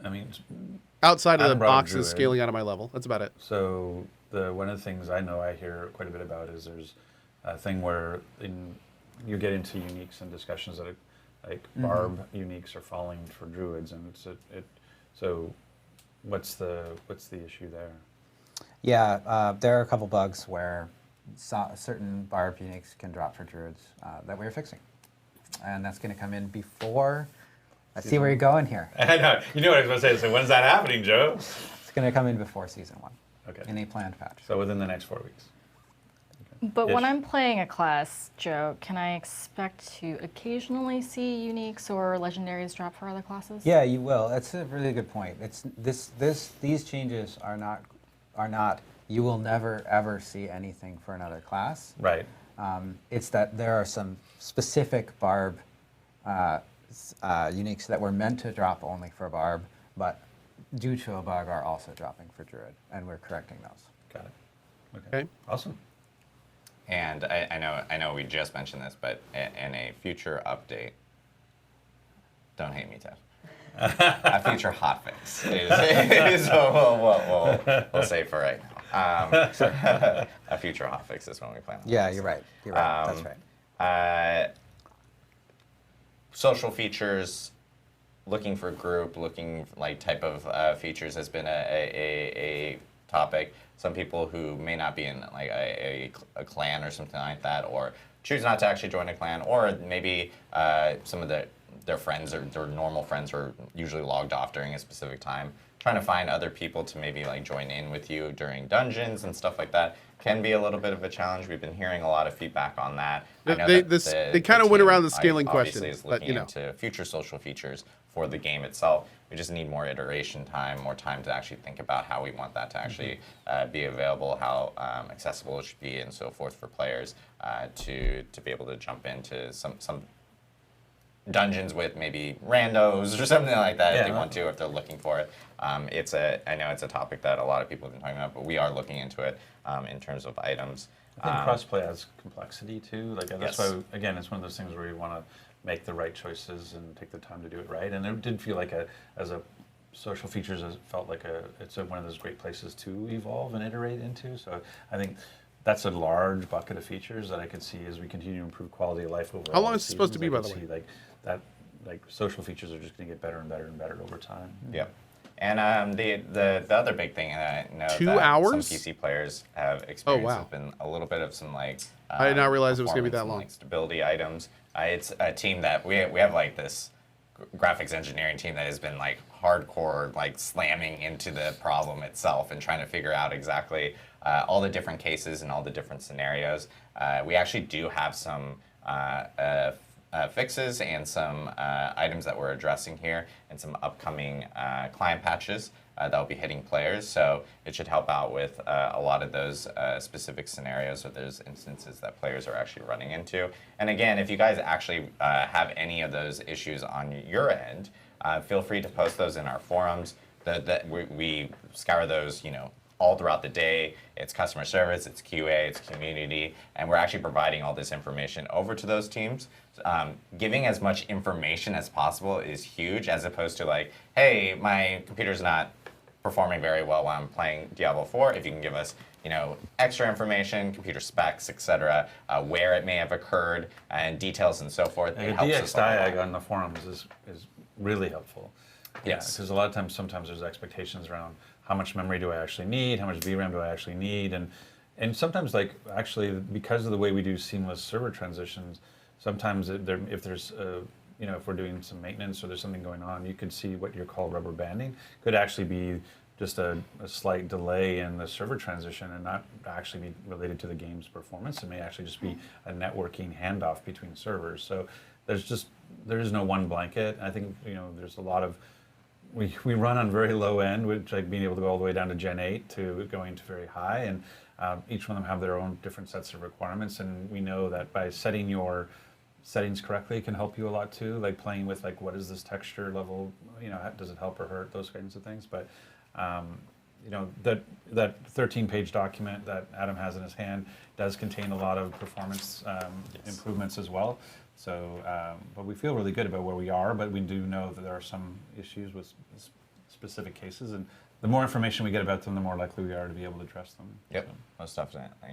I mean, Outside of Adam the brought up boxes Druid. scaling out of my level. That's about it. so one of the things I know I hear quite a bit about is there's a thing where you get into uniques and discussions that like barb uniques are falling for druids, and so what's the issue there? Yeah, there are a couple bugs where certain barb uniques can drop for druids that we're fixing. And that's going to come in before. I see where you're going here. I know. You know what I was going to say. So when's that happening, Joe? It's going to come in before season 1 Okay. in a planned patch. So within the next 4 weeks. But when Ish. I'm playing a class, Joe, can I expect to occasionally see uniques or legendaries drop for other classes? Yeah, you will. That's a really good point. It's these changes are not. You will never ever see anything for another class. Right. It's that there are some specific barb uniques that were meant to drop only for barb, but due to a bug are also dropping for druid, and we're correcting those. Got it. Okay. Awesome. And I know we just mentioned this, but in a future update, don't hate me, Ted. A future hotfix is what we'll say for right now. A future hotfix is when we plan on. Yeah, this. you're right. You're right. That's right. Social features, looking for group, looking like type of features has been a topic. Some people who may not be in like a clan or something like that, or choose not to actually join a clan, or maybe some of their friends or their normal friends are usually logged off during a specific time. Trying to find other people to maybe like join in with you during dungeons and stuff like that can be a little bit of a challenge. We've been hearing a lot of feedback on that. I know They that kind of went team around the scaling obviously question, is but looking you know. into future social features for the game itself. We just need more iteration time, more time to actually think about how we want that to actually be available, how accessible it should be, and so forth for players to be able to jump into some dungeons with maybe randos or something like that if they want to, if they're looking for it. I know it's a topic that a lot of people have been talking about, but we are looking into it in terms of items. I think crossplay has complexity too. Like that's Yes. why, again, it's one of those things where you want to make the right choices and take the time to do it right. And it did feel like as a social features, it felt like it's one of those great places to evolve and iterate into. So I think that's a large bucket of features that I could see as we continue to improve quality of life overall. How long is it supposed to be, I by could the way? see, like social features are just going to get better and better and better over time. Yep. And the other big thing that I know 2 that hours? some PC players have experienced wow. has been a little bit of some like I did not realize it was gonna be performance that and, long. like, stability items. It's a team that we have like this graphics engineering team that has been like hardcore like slamming into the problem itself and trying to figure out exactly all the different cases and all the different scenarios. We actually do have some fixes and some items that we're addressing here, and some upcoming client patches that will be hitting players. So it should help out with a lot of those specific scenarios or those instances that players are actually running into. And again, if you guys actually have any of those issues on your end, feel free to post those in our forums. We scour those, all throughout the day. It's customer service, it's QA, it's community, and we're actually providing all this information over to those teams. Giving as much information as possible is huge, as opposed to like, hey, my computer's not performing very well while I'm playing Diablo 4. If you can give us, extra information, computer specs, etc., where it may have occurred, and details and so forth, And it the helps DX us a lot. diag on the forums is really helpful. Yes. Because a lot of times, sometimes there's expectations around how much memory do I actually need, how much VRAM do I actually need, and sometimes actually because of the way we do seamless server transitions, sometimes if there's if we're doing some maintenance or there's something going on, you could see what you call rubber banding could actually be just a slight delay in the server transition and not actually be related to the game's performance. It may actually just be a networking handoff between servers. So there is no one blanket. I think there's a lot of we run on very low end, which like being able to go all the way down to Gen 8 to going to very high, and each one of them have their own different sets of requirements. And we know that by setting your settings correctly can help you a lot too, like playing with like what is this texture level, does it help or hurt, those kinds of things. But that 13-page document that Adam has in his hand does contain a lot of performance improvements as well. So, but we feel really good about where we are, but we do know that there are some issues with specific cases, and the more information we get about them, the more likely we are to be able to address them. Yep, most definitely.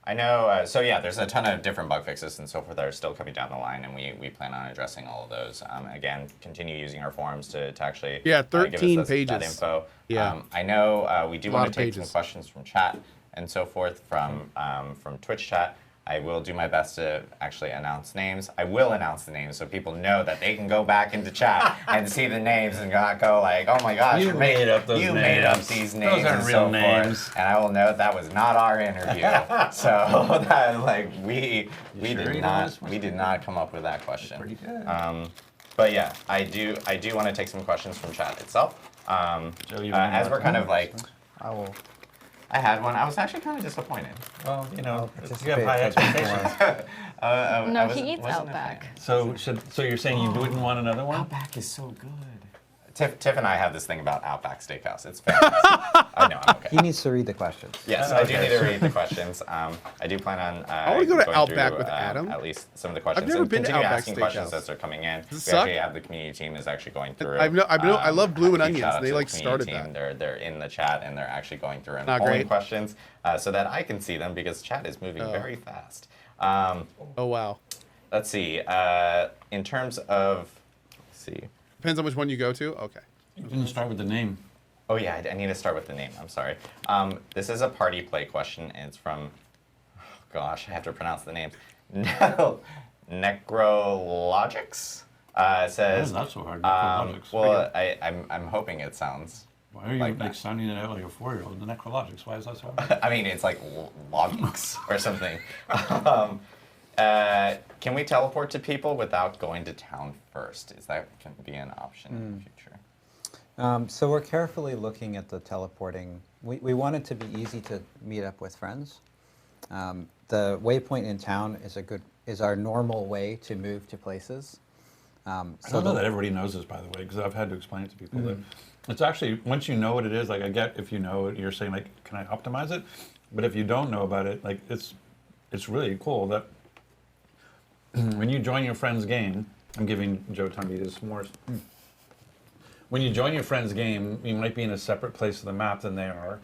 I know, there's a ton of different bug fixes and so forth that are still coming down the line, and we plan on addressing all of those. Again, continue using our forums to actually 13 give us pages. that info. Yeah. I know we do want of to take some pages. questions from chat and so forth from Twitch chat. I will do my best to actually announce names. I will announce the names so people know that they can go back into chat and see the names and not go like, oh my gosh, You made up those made up names. these Those names aren't and real so names. forth. And I will note that was not our interview. So that we did not come up with that question. Pretty good. But yeah, I do want to take some questions from chat itself. Joe, you As we're kind of like, I will. I had one. I was actually kind of disappointed. Well, you have participate high if there's expectations. No, he eats Outback. So you're saying you wouldn't want another one? Outback is so good. Tiff and I have this thing about Outback Steakhouse. It's fantastic. I know, I'm okay. He needs to read the questions. Yes, I do need to read the questions. I do plan on I wanna go to going Outback through, with Adam. At least some of the questions. I've never and been to continue Outback asking questions Steakhouse. as they're coming in. We Does it suck? actually have the community team is actually going through. I love Blue and huge Onions. shout out They to the like community started team. They're in the chat and they're actually going through and Not pulling great. questions so that I can see them because chat is moving very fast. Oh wow. Let's see. In terms of, let's see. Depends on which one you go to. Okay. You can start with the name. Oh yeah, I need to start with the name. I'm sorry. This is a party play question, and it's from, oh gosh, I have to pronounce the names. Necrologics says. Why is that so hard? Necrologics. Well, I'm hoping it sounds. Why are you like like that. sounding it out like a 4-year-old? The necrologics. Why is that so hard? I mean, it's like logics or something. Can we teleport to people without going to town first? Is that can be an option in the future? So we're carefully looking at the teleporting. We want it to be easy to meet up with friends. The waypoint in town is our normal way to move to places. I don't know that everybody knows this, by the way, because I've had to explain it to people. That it's actually, once you know what it is, like I get if you know it, you're saying like, can I optimize it? But if you don't know about it, like it's really cool that when you join your friend's game, I'm giving Joe Tombita some more. When you join your friend's game, you might be in a separate place of the map than they are.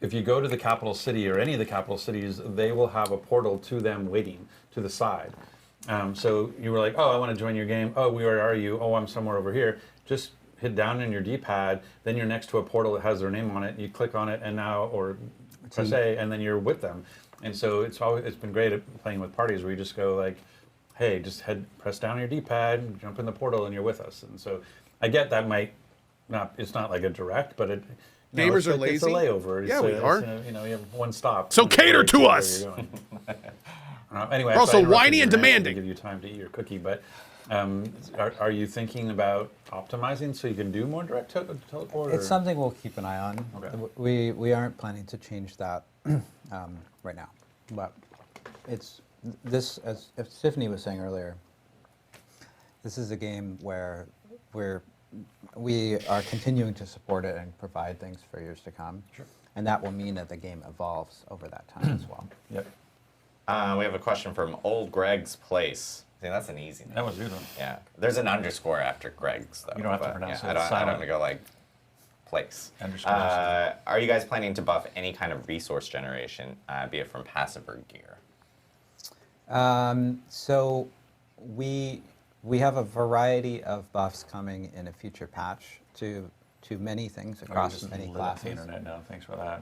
If you go to the capital city or any of the capital cities, they will have a portal to them waiting to the side. So you were like, oh, I want to join your game. Oh, where are you? Oh, I'm somewhere over here. Just hit down on your D-pad. Then you're next to a portal that has their name on it. You click on it and now, or press A, and then you're with them. And so it's been great at playing with parties where you just go like, hey, just press down your D-pad, jump in the portal, and you're with us. And so I get that might not, it's not like a direct, but it. Gamers it's are like, it's a lazy. layover. Yeah, we are. You know, you have one stop. So cater to where us. you're going. Anyway, We're also so I interrupted whiny you and there to demanding. give you time to eat your cookie, but are you thinking about optimizing so you can do more direct teleport? It's something we'll keep an eye on. Okay. We aren't planning to change that right now, but it's this, as Tiffany was saying earlier, this is a game where we are continuing to support it and provide things for years to come. Sure. And that will mean that the game evolves over that time as well. Yep. We have a question from Old Greg's Place. See, that's an easy name. That was good one. Yeah, there's an underscore after Greg's though. You don't have to but, pronounce yeah, it. I don't Silent. want to go like place. Underscore. Are you guys planning to buff any kind of resource generation, be it from passive or gear? So we have a variety of buffs coming in a future patch to many things Oh, you across just many lit up classes. the internet now. Thanks for that.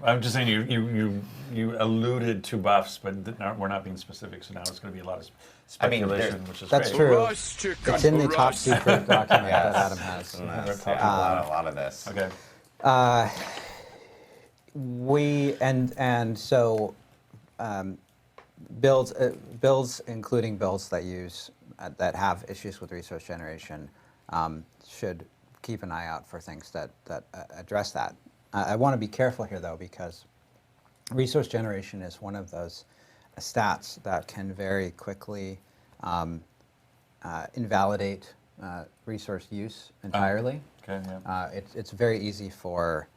I'm just saying you alluded to buffs, but we're not being specific. So now it's going to be a lot of speculation, which is That's great. true. Rice chicken, It's in the top rice. secret document Yes. that Adam has. And We're that's, talking yeah, a lot of this. Okay. We and so builds, including builds that use that have issues with resource generation, should keep an eye out for things that address that. I want to be careful here though, because resource generation is one of those stats that can very quickly invalidate resource use entirely. Okay. Yeah. It's very easy for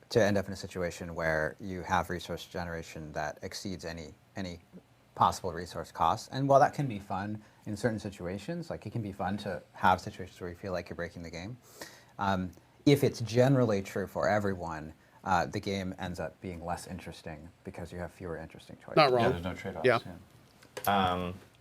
to end up in a situation where you have resource generation that exceeds any possible resource costs. And while that can be fun in certain situations, like it can be fun to have situations where you feel like you're breaking the game, if it's generally true for everyone, the game ends up being less interesting because you have fewer interesting choices. Not Yeah, wrong. there's no trade-offs.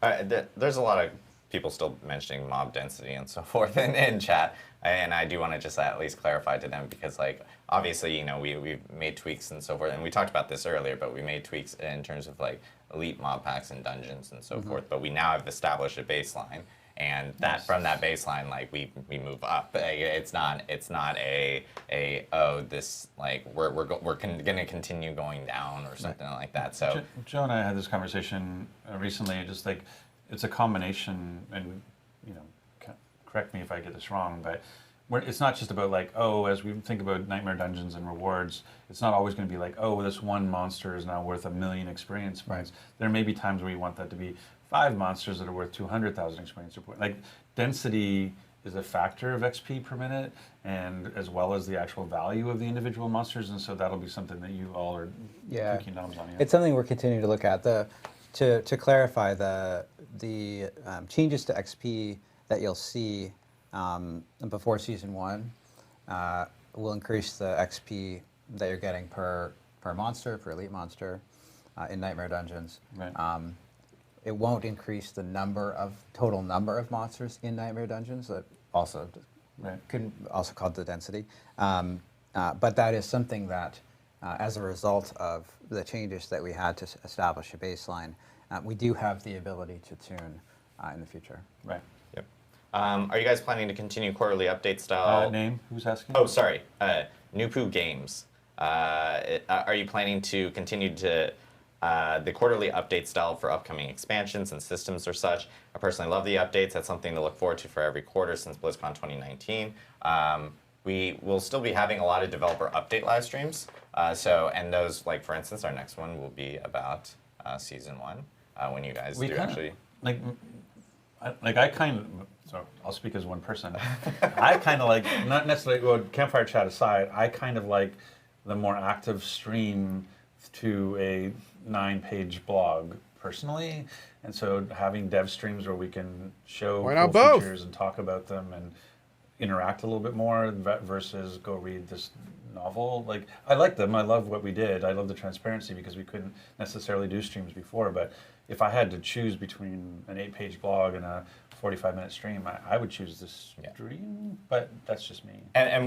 Yeah. There's a lot of people still mentioning mob density and so forth in chat, and I do want to just at least clarify to them because, like, obviously, you know, we've made tweaks and so forth, and we talked about this earlier, but we made tweaks in terms of like elite mob packs and dungeons and so forth. But we now have established a baseline, and that from that baseline, like we move up. It's not a oh, this like we're going to continue going down or something like that. So Joe and I had this conversation recently, just like it's a combination, and you know, correct me if I get this wrong, but it's not just about like, oh, as we think about Nightmare Dungeons and rewards, it's not always going to be like, oh, this one monster is now worth 1 million experience points. There may be times where you want that to be 5 monsters that are worth 200,000 experience points. Like density is a factor of XP per minute, and as well as the actual value of the individual monsters, and so that'll be something that you all are thinking knobs on. Yeah. It's something we're continuing to look at. To clarify, the changes to XP that you'll see before Season 1 will increase the XP that you're getting per monster, per elite monster in Nightmare Dungeons. Right. It won't increase the total number of monsters in Nightmare Dungeons. That also can also called the density. But that is something that, as a result of the changes that we had to establish a baseline, we do have the ability to tune in the future. Right. yep. Are you guys planning to continue quarterly update style? Name? Who's asking? Oh, sorry. Nupu Games. Are you planning to continue to the quarterly update style for upcoming expansions and systems or such? I personally love the updates. That's something to look forward to for every quarter since BlizzCon 2019. We will still be having a lot of developer update live streams. And those, like for instance, our next one will be about Season 1 when you guys do actually. I kind of, so I'll speak as one person. I kind of like, not necessarily, well, Campfire chat aside, I kind of like the more active stream to a 9-page blog personally. And so having dev streams where we can show cool features and talk about them and interact a little bit more versus go read this novel. Like, I like them. I love what we did. I love the transparency because we couldn't necessarily do streams before. But if I had to choose between an 8-page blog and a 45-minute stream, I would choose this stream. But that's just me. And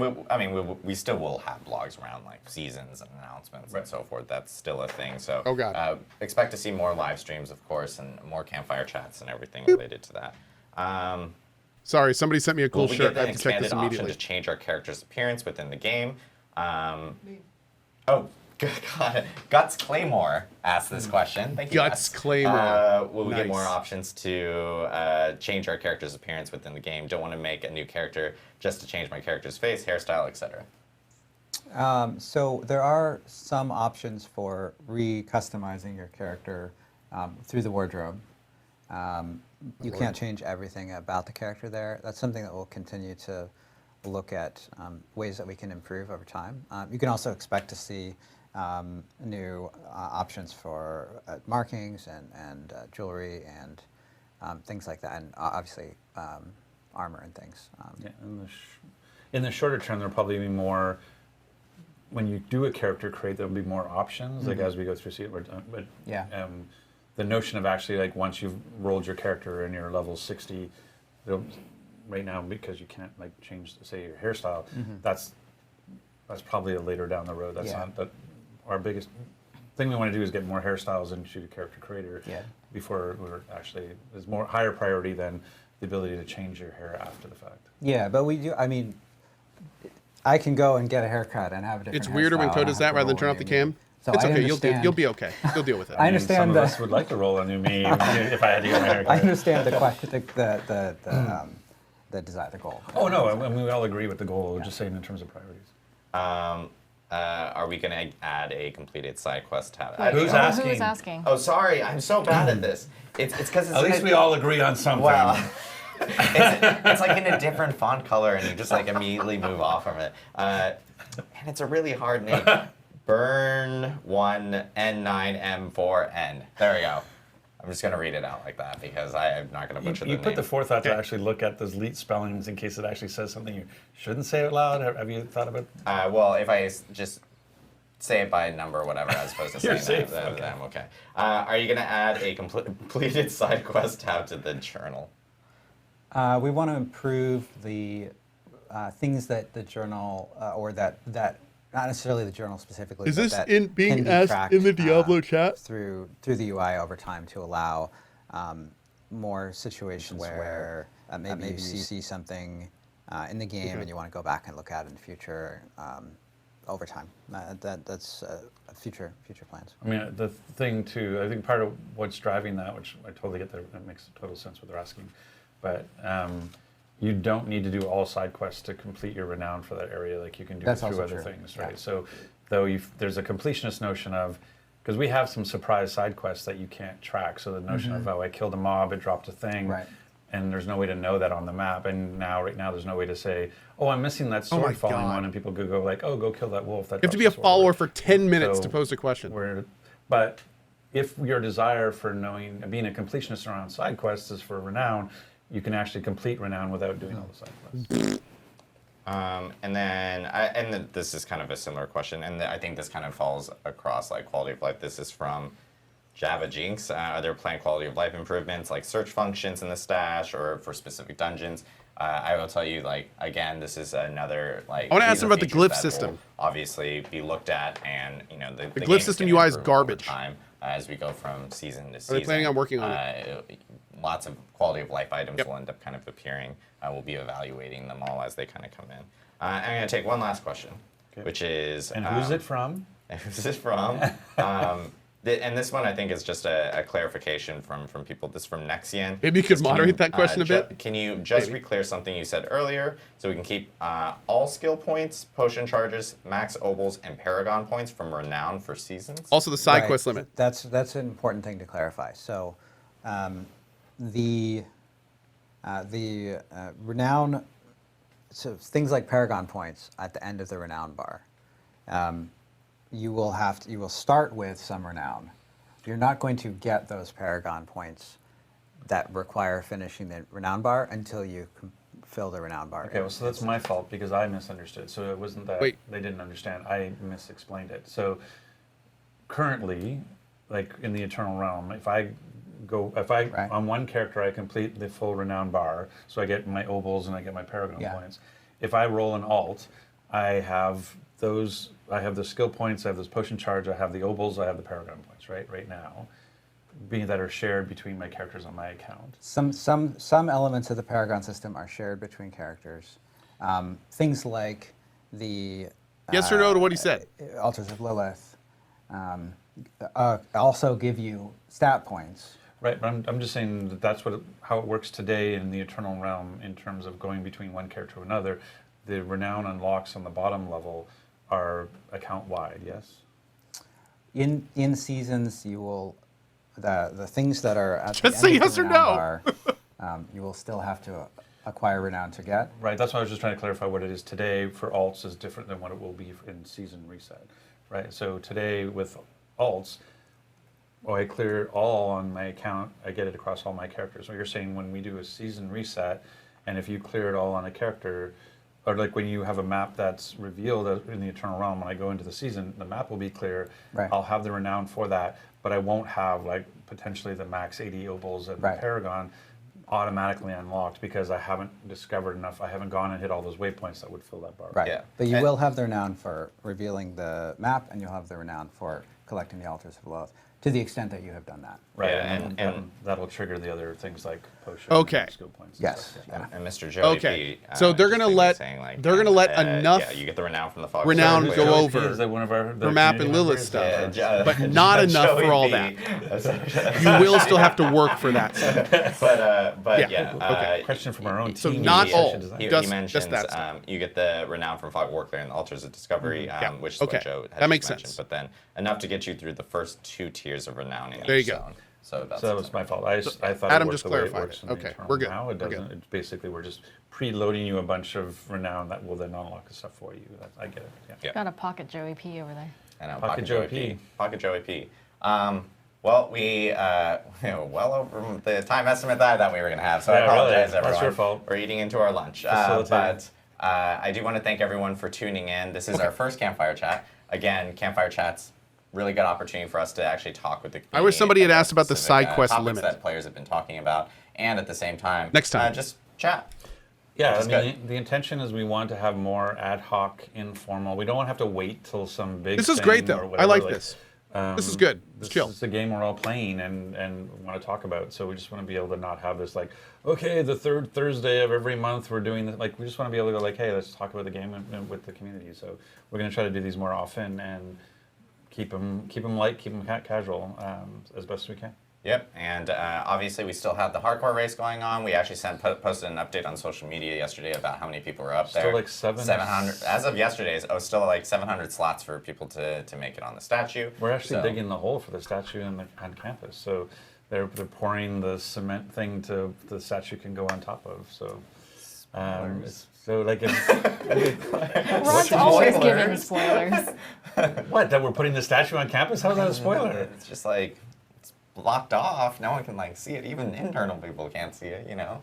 we still will have blogs around like seasons and announcements and so forth. That's still a thing. So expect to see more live streams, of course, and more Campfire chats and everything related to that. Sorry, somebody sent me a cool shirt. I have to check this expanded option immediately. to change our character's appearance within the game. God. Guts Claymore asked this question. Thank you, Guts Claymore. Will we get more options to change our character's appearance within the game? Don't want to make a new character just to change my character's face, hairstyle, etc. So there are some options for re-customizing your character through the wardrobe. You can't change everything about the character there. That's something that we'll continue to look at ways that we can improve over time. You can also expect to see new options for markings and jewelry and things like that, and obviously armor and things. In the shorter term, there'll probably be more. When you do a character create, there'll be more options. Like as we go through, the notion of actually like once you've rolled your character and you're level 60, right now because you can't like change say your hairstyle, that's that's probably a later down the road. That's Yeah. not that our biggest thing we want to do is get more hairstyles into character creator before we're actually is more higher priority than the ability to change your hair after the fact. Yeah, but we do. I mean, I can go and get a haircut and have a different. It's weirder when hairstyle Cohh and does have that to rather than roll turn a off the new cam. meme. So It's I okay. understand- You'll be okay. You'll deal with it. I understand Some of the- us would like to roll a new meme if I had to get my hair cut. I understand the question, the desire, the goal. Oh no, I mean, we all agree with the goal. We're just saying in terms of priorities. Are we going to add a completed side quest tab? Who's asking? Who's asking? Oh, sorry. I'm so bad at this. It's because it's At in least a- we all agree on something. Well, it's like in a different font color, and you just like immediately move off from it. And it's a really hard name. Burn 1 N9 M4N. There we go. I'm just gonna read it out like that because I'm not gonna butcher You the put name. the forethought to actually look at those leet spellings in case it actually says something you shouldn't say out loud. Have you thought about? Well, if I just say it by number or whatever, as opposed to You're saying safe, that, okay. then I'm okay. Are you gonna add a completed side quest tab to the journal? We want to improve the things that the journal or that not necessarily the journal specifically. Is but this that in being can be asked tracked, in the Diablo chat? through the UI over time to allow more situations where maybe you see something in the game and you want to go back and look at it in the future over time. That's future plans. I mean, the thing too, I think part of what's driving that, which I totally get that makes total sense what they're asking, but you don't need to do all side quests to complete your renown for that area. Like you can do That's it through also other true. things, right? Yeah. So though there's a completionist notion of, because we have some surprise side quests that you can't track. So the notion of, oh, I killed a mob, it dropped a thing. Right. And there's no way to know that on the map. And right now, there's no way to say, oh, I'm missing that sword my falling God. one. And people could go like, oh, go kill that wolf. That You have to drops be a the sword. follower for 10 minutes So to pose a question. But if your desire for being a completionist around side quests is for renown, you can actually complete renown without doing all the side quests. This is kind of a similar question, and I think this kind of falls across like quality of life. This is from Java Jinx. Are there planned quality of life improvements like search functions in the stash or for specific dungeons? I will tell you, like, again, this is another like. I wanna ask these them are about the features glyph that system. will obviously be looked at, and the glyph game is system gonna UI is improve over garbage. time, as we go from season to season. Are they planning on working on it? Lots of quality of life items Yep. will end up kind of appearing. We'll be evaluating them all as they kind of come in. I'm going to take one last question, which is... And who's it from? Who's it from? And this one, I think, is just a clarification from people. This is from Nexian. Maybe you could moderate that question a bit? Can you just be-clear something you said earlier so we can keep all skill points, potion charges, max obols, and paragon points from renown for seasons? Also the side Right. quest limit. That's an important thing to clarify. So, the renown, so things like paragon points at the end of the renown bar, you will start with some renown. You're not going to get those paragon points that require finishing the renown bar until you fill the renown bar. Okay, well, so that's my fault because I misunderstood. So it wasn't that Wait. they didn't understand. I misexplained it. So currently, like in the Eternal Realm, if I Right. on one character I complete the full renown bar, so I get my obols and I get my paragon Yeah. points. If I roll an alt, I have those. I have the skill points. I have this potion charge. I have the obols. I have the paragon points. Right now, being that are shared between my characters on my account. Some elements of the paragon system are shared between characters. Things like the Yes or no to what he said? Altars of Lilith also give you stat points. Right, but I'm just saying that that's how it works today in the Eternal Realm in terms of going between one character to another. The renown unlocks on the bottom level are account wide, yes? In seasons, you will the things that are at Just the say end of yes the or renown no. bar, you will still have to acquire renown to get. Right, that's why I was just trying to clarify what it is today for alts is different than what it will be in season reset. Right, so today with alts, I clear all on my account, I get it across all my characters. So you're saying when we do a season reset, and if you clear it all on a character, or like when you have a map that's revealed in the Eternal Realm, when I go into the season, the map will be clear. Right. I'll have the renown for that, but I won't have like potentially the max 80 obols and Right. the paragon. automatically unlocked because I haven't discovered enough. I haven't gone and hit all those waypoints that would fill that bar. Right. Yeah. But you And- will have the renown for revealing the map, and you'll have the renown for collecting the Altars of Lilith, to the extent that you have done that. Right, Yeah, and, and- then that'll trigger the other things like potion Okay. and skill points. And Yes. stuff, Yeah. And Mr. Joey Okay. P, So they're just gonna thinking, let- saying, like, they're gonna let enough Yeah, you get the renown from the fog. renown Circle. go Joey over P, is that one of our for map and community Lilith members? stuff. Yeah, but not enough for all Joey that. P. You will still have to work for that stuff. But Yeah, yeah, okay. Question from our own So team. not lead all. session design. He Just mentions that stuff. you get the renown from Fog Warclear and the Altars of Discovery, Yeah. which is Okay. what Joe had That makes mentioned. sense. But then enough to get you through the first 2 tiers of renown in There each you go. zone. So that's So that was my fault. I thought Adam it worked just the way it clarified works it. in the Okay, internal. we're good. Now it We're good. doesn't. It's basically we're just preloading you a bunch of renown that will then unlock the stuff for you. I get it. Yeah. Yeah. Got a pocket Joey P over there. And Pocket Joey P. Pocket Joey P. Well, we well over the time estimate that I thought we were going to have, so I Yeah, really. apologize, That's everyone. your fault. We're eating into our lunch. Facilitating. But I do want to thank everyone for tuning in. This is our first Campfire Chat. Again, Campfire Chat's really good opportunity for us to actually talk with the community. I wish somebody had about asked about the specific, side quest topics limit. that players have been talking about, and at the same time, Next time. just chat. Yeah, Which is I mean, the intention is we want to have more ad hoc, informal. We don't want to have to wait till some big. This is thing great, or though. I whatever, like this. This is good. It's This chill. is a game we're all playing and want to talk about. So we just want to be able to not have this like, okay, the third Thursday of every month we're doing this. Like we just want to be able to go like, hey, let's talk about the game and with the community. So we're going to try to do these more often and keep them light, keep them casual as best we can. Yep, and obviously we still have the hardcore race going on. We actually posted an update on social media yesterday about how many people were up Still there. like 700. As of yesterday, still like 700 slots for people to make it on the statue. We're actually So- digging the hole for the statue on campus. So they're pouring the cement thing to the statue can go on top of. So so like Ron's always giving spoilers. what, that we're putting the statue on campus? How is that a spoiler? It's just like it's blocked off. No one can like see it. Even internal people can't see it. You know.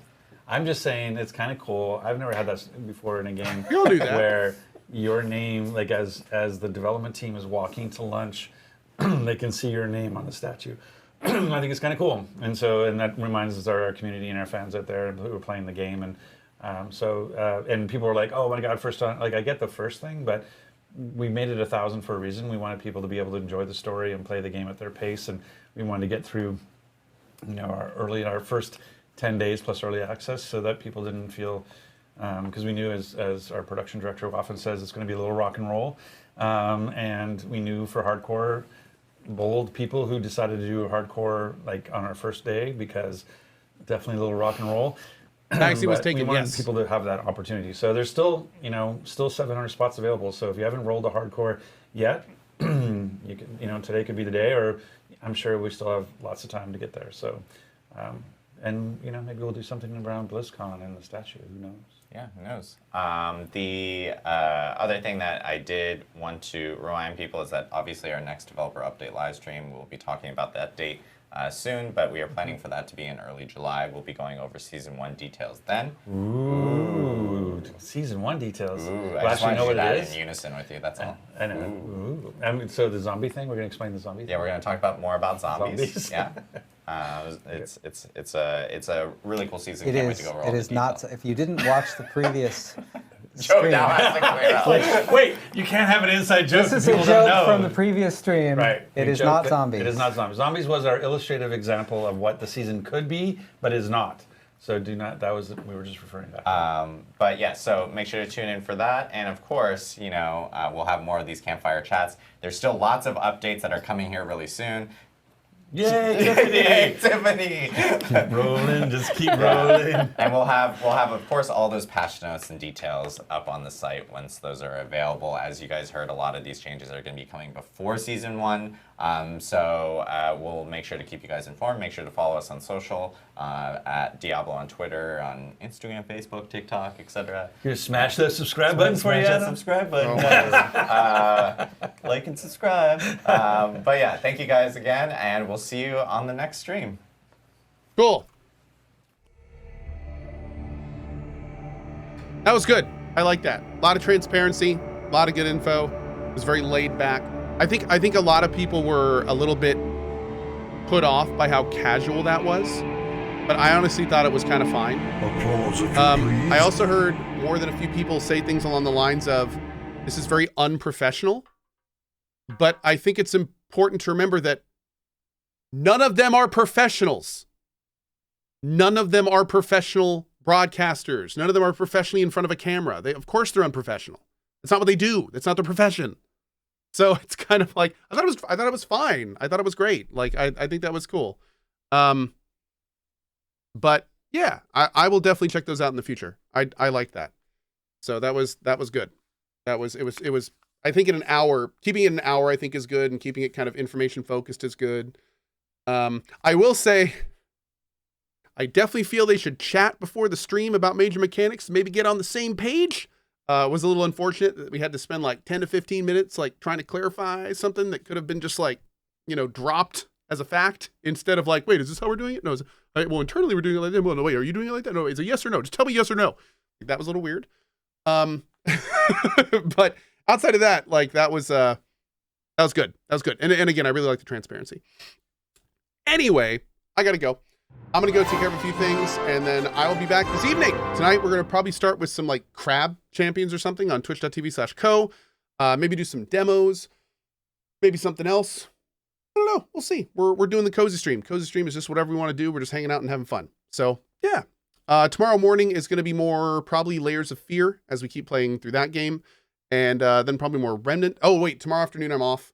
I'm just saying it's kind of cool. I've never had that before in a game. We all do that. Where your name, like as the development team is walking to lunch, they can see your name on the statue. I think it's kind of cool, and that reminds us of our community and our fans out there who are playing the game, and and people are like, oh my god, first time. Like I get the first thing, but we made it 1,000 for a reason. We wanted people to be able to enjoy the story and play the game at their pace, and we wanted to get through, our first 10 days plus early access, so that people didn't feel, because we knew as our production director often says, it's going to be a little rock and roll, and we knew for hardcore, bold people who decided to do a hardcore like on our first day, because definitely a little rock and roll. Maxie was But taking we wanted yes. people to have that opportunity. So there's still 700 spots available. So if you haven't rolled a hardcore yet, you can, today could be the day, or I'm sure we still have lots of time to get there. So, and maybe we'll do something around BlizzCon and the statue. Who knows? Yeah, who knows? The other thing that I did want to remind people is that obviously our next developer update live stream, we'll be talking about the update soon, but we are planning for that to be in early July. We'll be going over Season 1 details then. Ooh, Season 1 details. Ooh, Well, I just actually, want to know do what that it is. in unison with you, that's all. I know. Ooh. So the zombie thing, we're going to explain the zombie thing? Yeah, we're going to talk about more about zombies. Zombies. Yeah. It's a really cool season. It Can't wait is. to go over all It the is not. details. If you didn't watch the previous Joe stream, now has to clear out. Wait, you can't have an inside joke. this is if a people don't joke know. from the previous stream. Right. It We is joked not that- zombies. It is not zombies. Zombies was our illustrative example of what the season could be, but is not. So do not. We were just referring back. But yeah, so make sure to tune in for that. And of course, we'll have more of these campfire chats. There's still lots of updates that are coming here really soon. Yay, Yay, Tiffany! keep rolling, just keep rolling. And we'll have of course all those patch notes and details up on the site once those are available. As you guys heard, a lot of these changes are going to be coming before Season 1. So we'll make sure to keep you guys informed. Make sure to follow us on social, at Diablo on Twitter, on Instagram, Facebook, TikTok, etc. Here, smash that subscribe button for you, Smash that Adam. subscribe button, guys. Like and subscribe. But yeah, thank you guys again, and we'll see you on the next stream. Cool. That was good. I like that. A lot of transparency, a lot of good info. It was very laid back. I think a lot of people were a little bit put off by how casual that was. but I honestly thought it was kind of fine. Applause, if you I please. also heard more than a few people say things along the lines of, this is very unprofessional, but I think it's important to remember that none of them are professionals. None of them are professional broadcasters. None of them are professionally in front of a camera. Of course they're unprofessional. That's not what they do. That's not their profession. So it's kind of like, I thought it was fine. I thought it was great. Like, I think that was cool. But yeah, I will definitely check those out in the future. I like that. So that was good. It was, I think in an hour, keeping it an hour, I think is good. And keeping it kind of information focused is good. I will say, I definitely feel they should chat before the stream about major mechanics, maybe get on the same page. It was a little unfortunate that we had to spend like 10 to 15 minutes, like trying to clarify something that could have been just like, dropped as a fact instead of like, wait, is this how we're doing it? No, well, internally we're doing it like that. Well, no, wait, are you doing it like that? No, is it yes or no? Just tell me yes or no. That was a little weird. But outside of that, like that was good. That was good. And again, I really like the transparency. Anyway, I gotta go. I'm gonna go take care of a few things, and then I will be back this evening. Tonight, we're gonna probably start with some like crab champions or something on twitch.tv/Cohh. Maybe do some demos, maybe something else. I don't know. We'll see. We're doing the cozy stream. Cozy stream is just whatever we want to do. We're just hanging out and having fun. So yeah. Tomorrow morning is going to be more probably Layers of Fear as we keep playing through that game, and then probably more Remnant. Oh wait, tomorrow afternoon I'm off,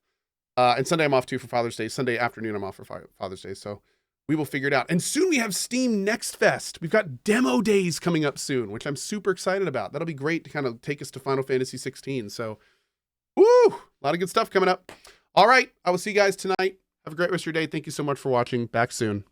and Sunday I'm off too for Father's Day. Sunday afternoon I'm off for Father's Day. So we will figure it out. And soon we have Steam Next Fest. We've got demo days coming up soon, which I'm super excited about. That'll be great to kind of take us to Final Fantasy 16. So, woo, a lot of good stuff coming up. All right, I will see you guys tonight. Have a great rest of your day. Thank you so much for watching. Back soon.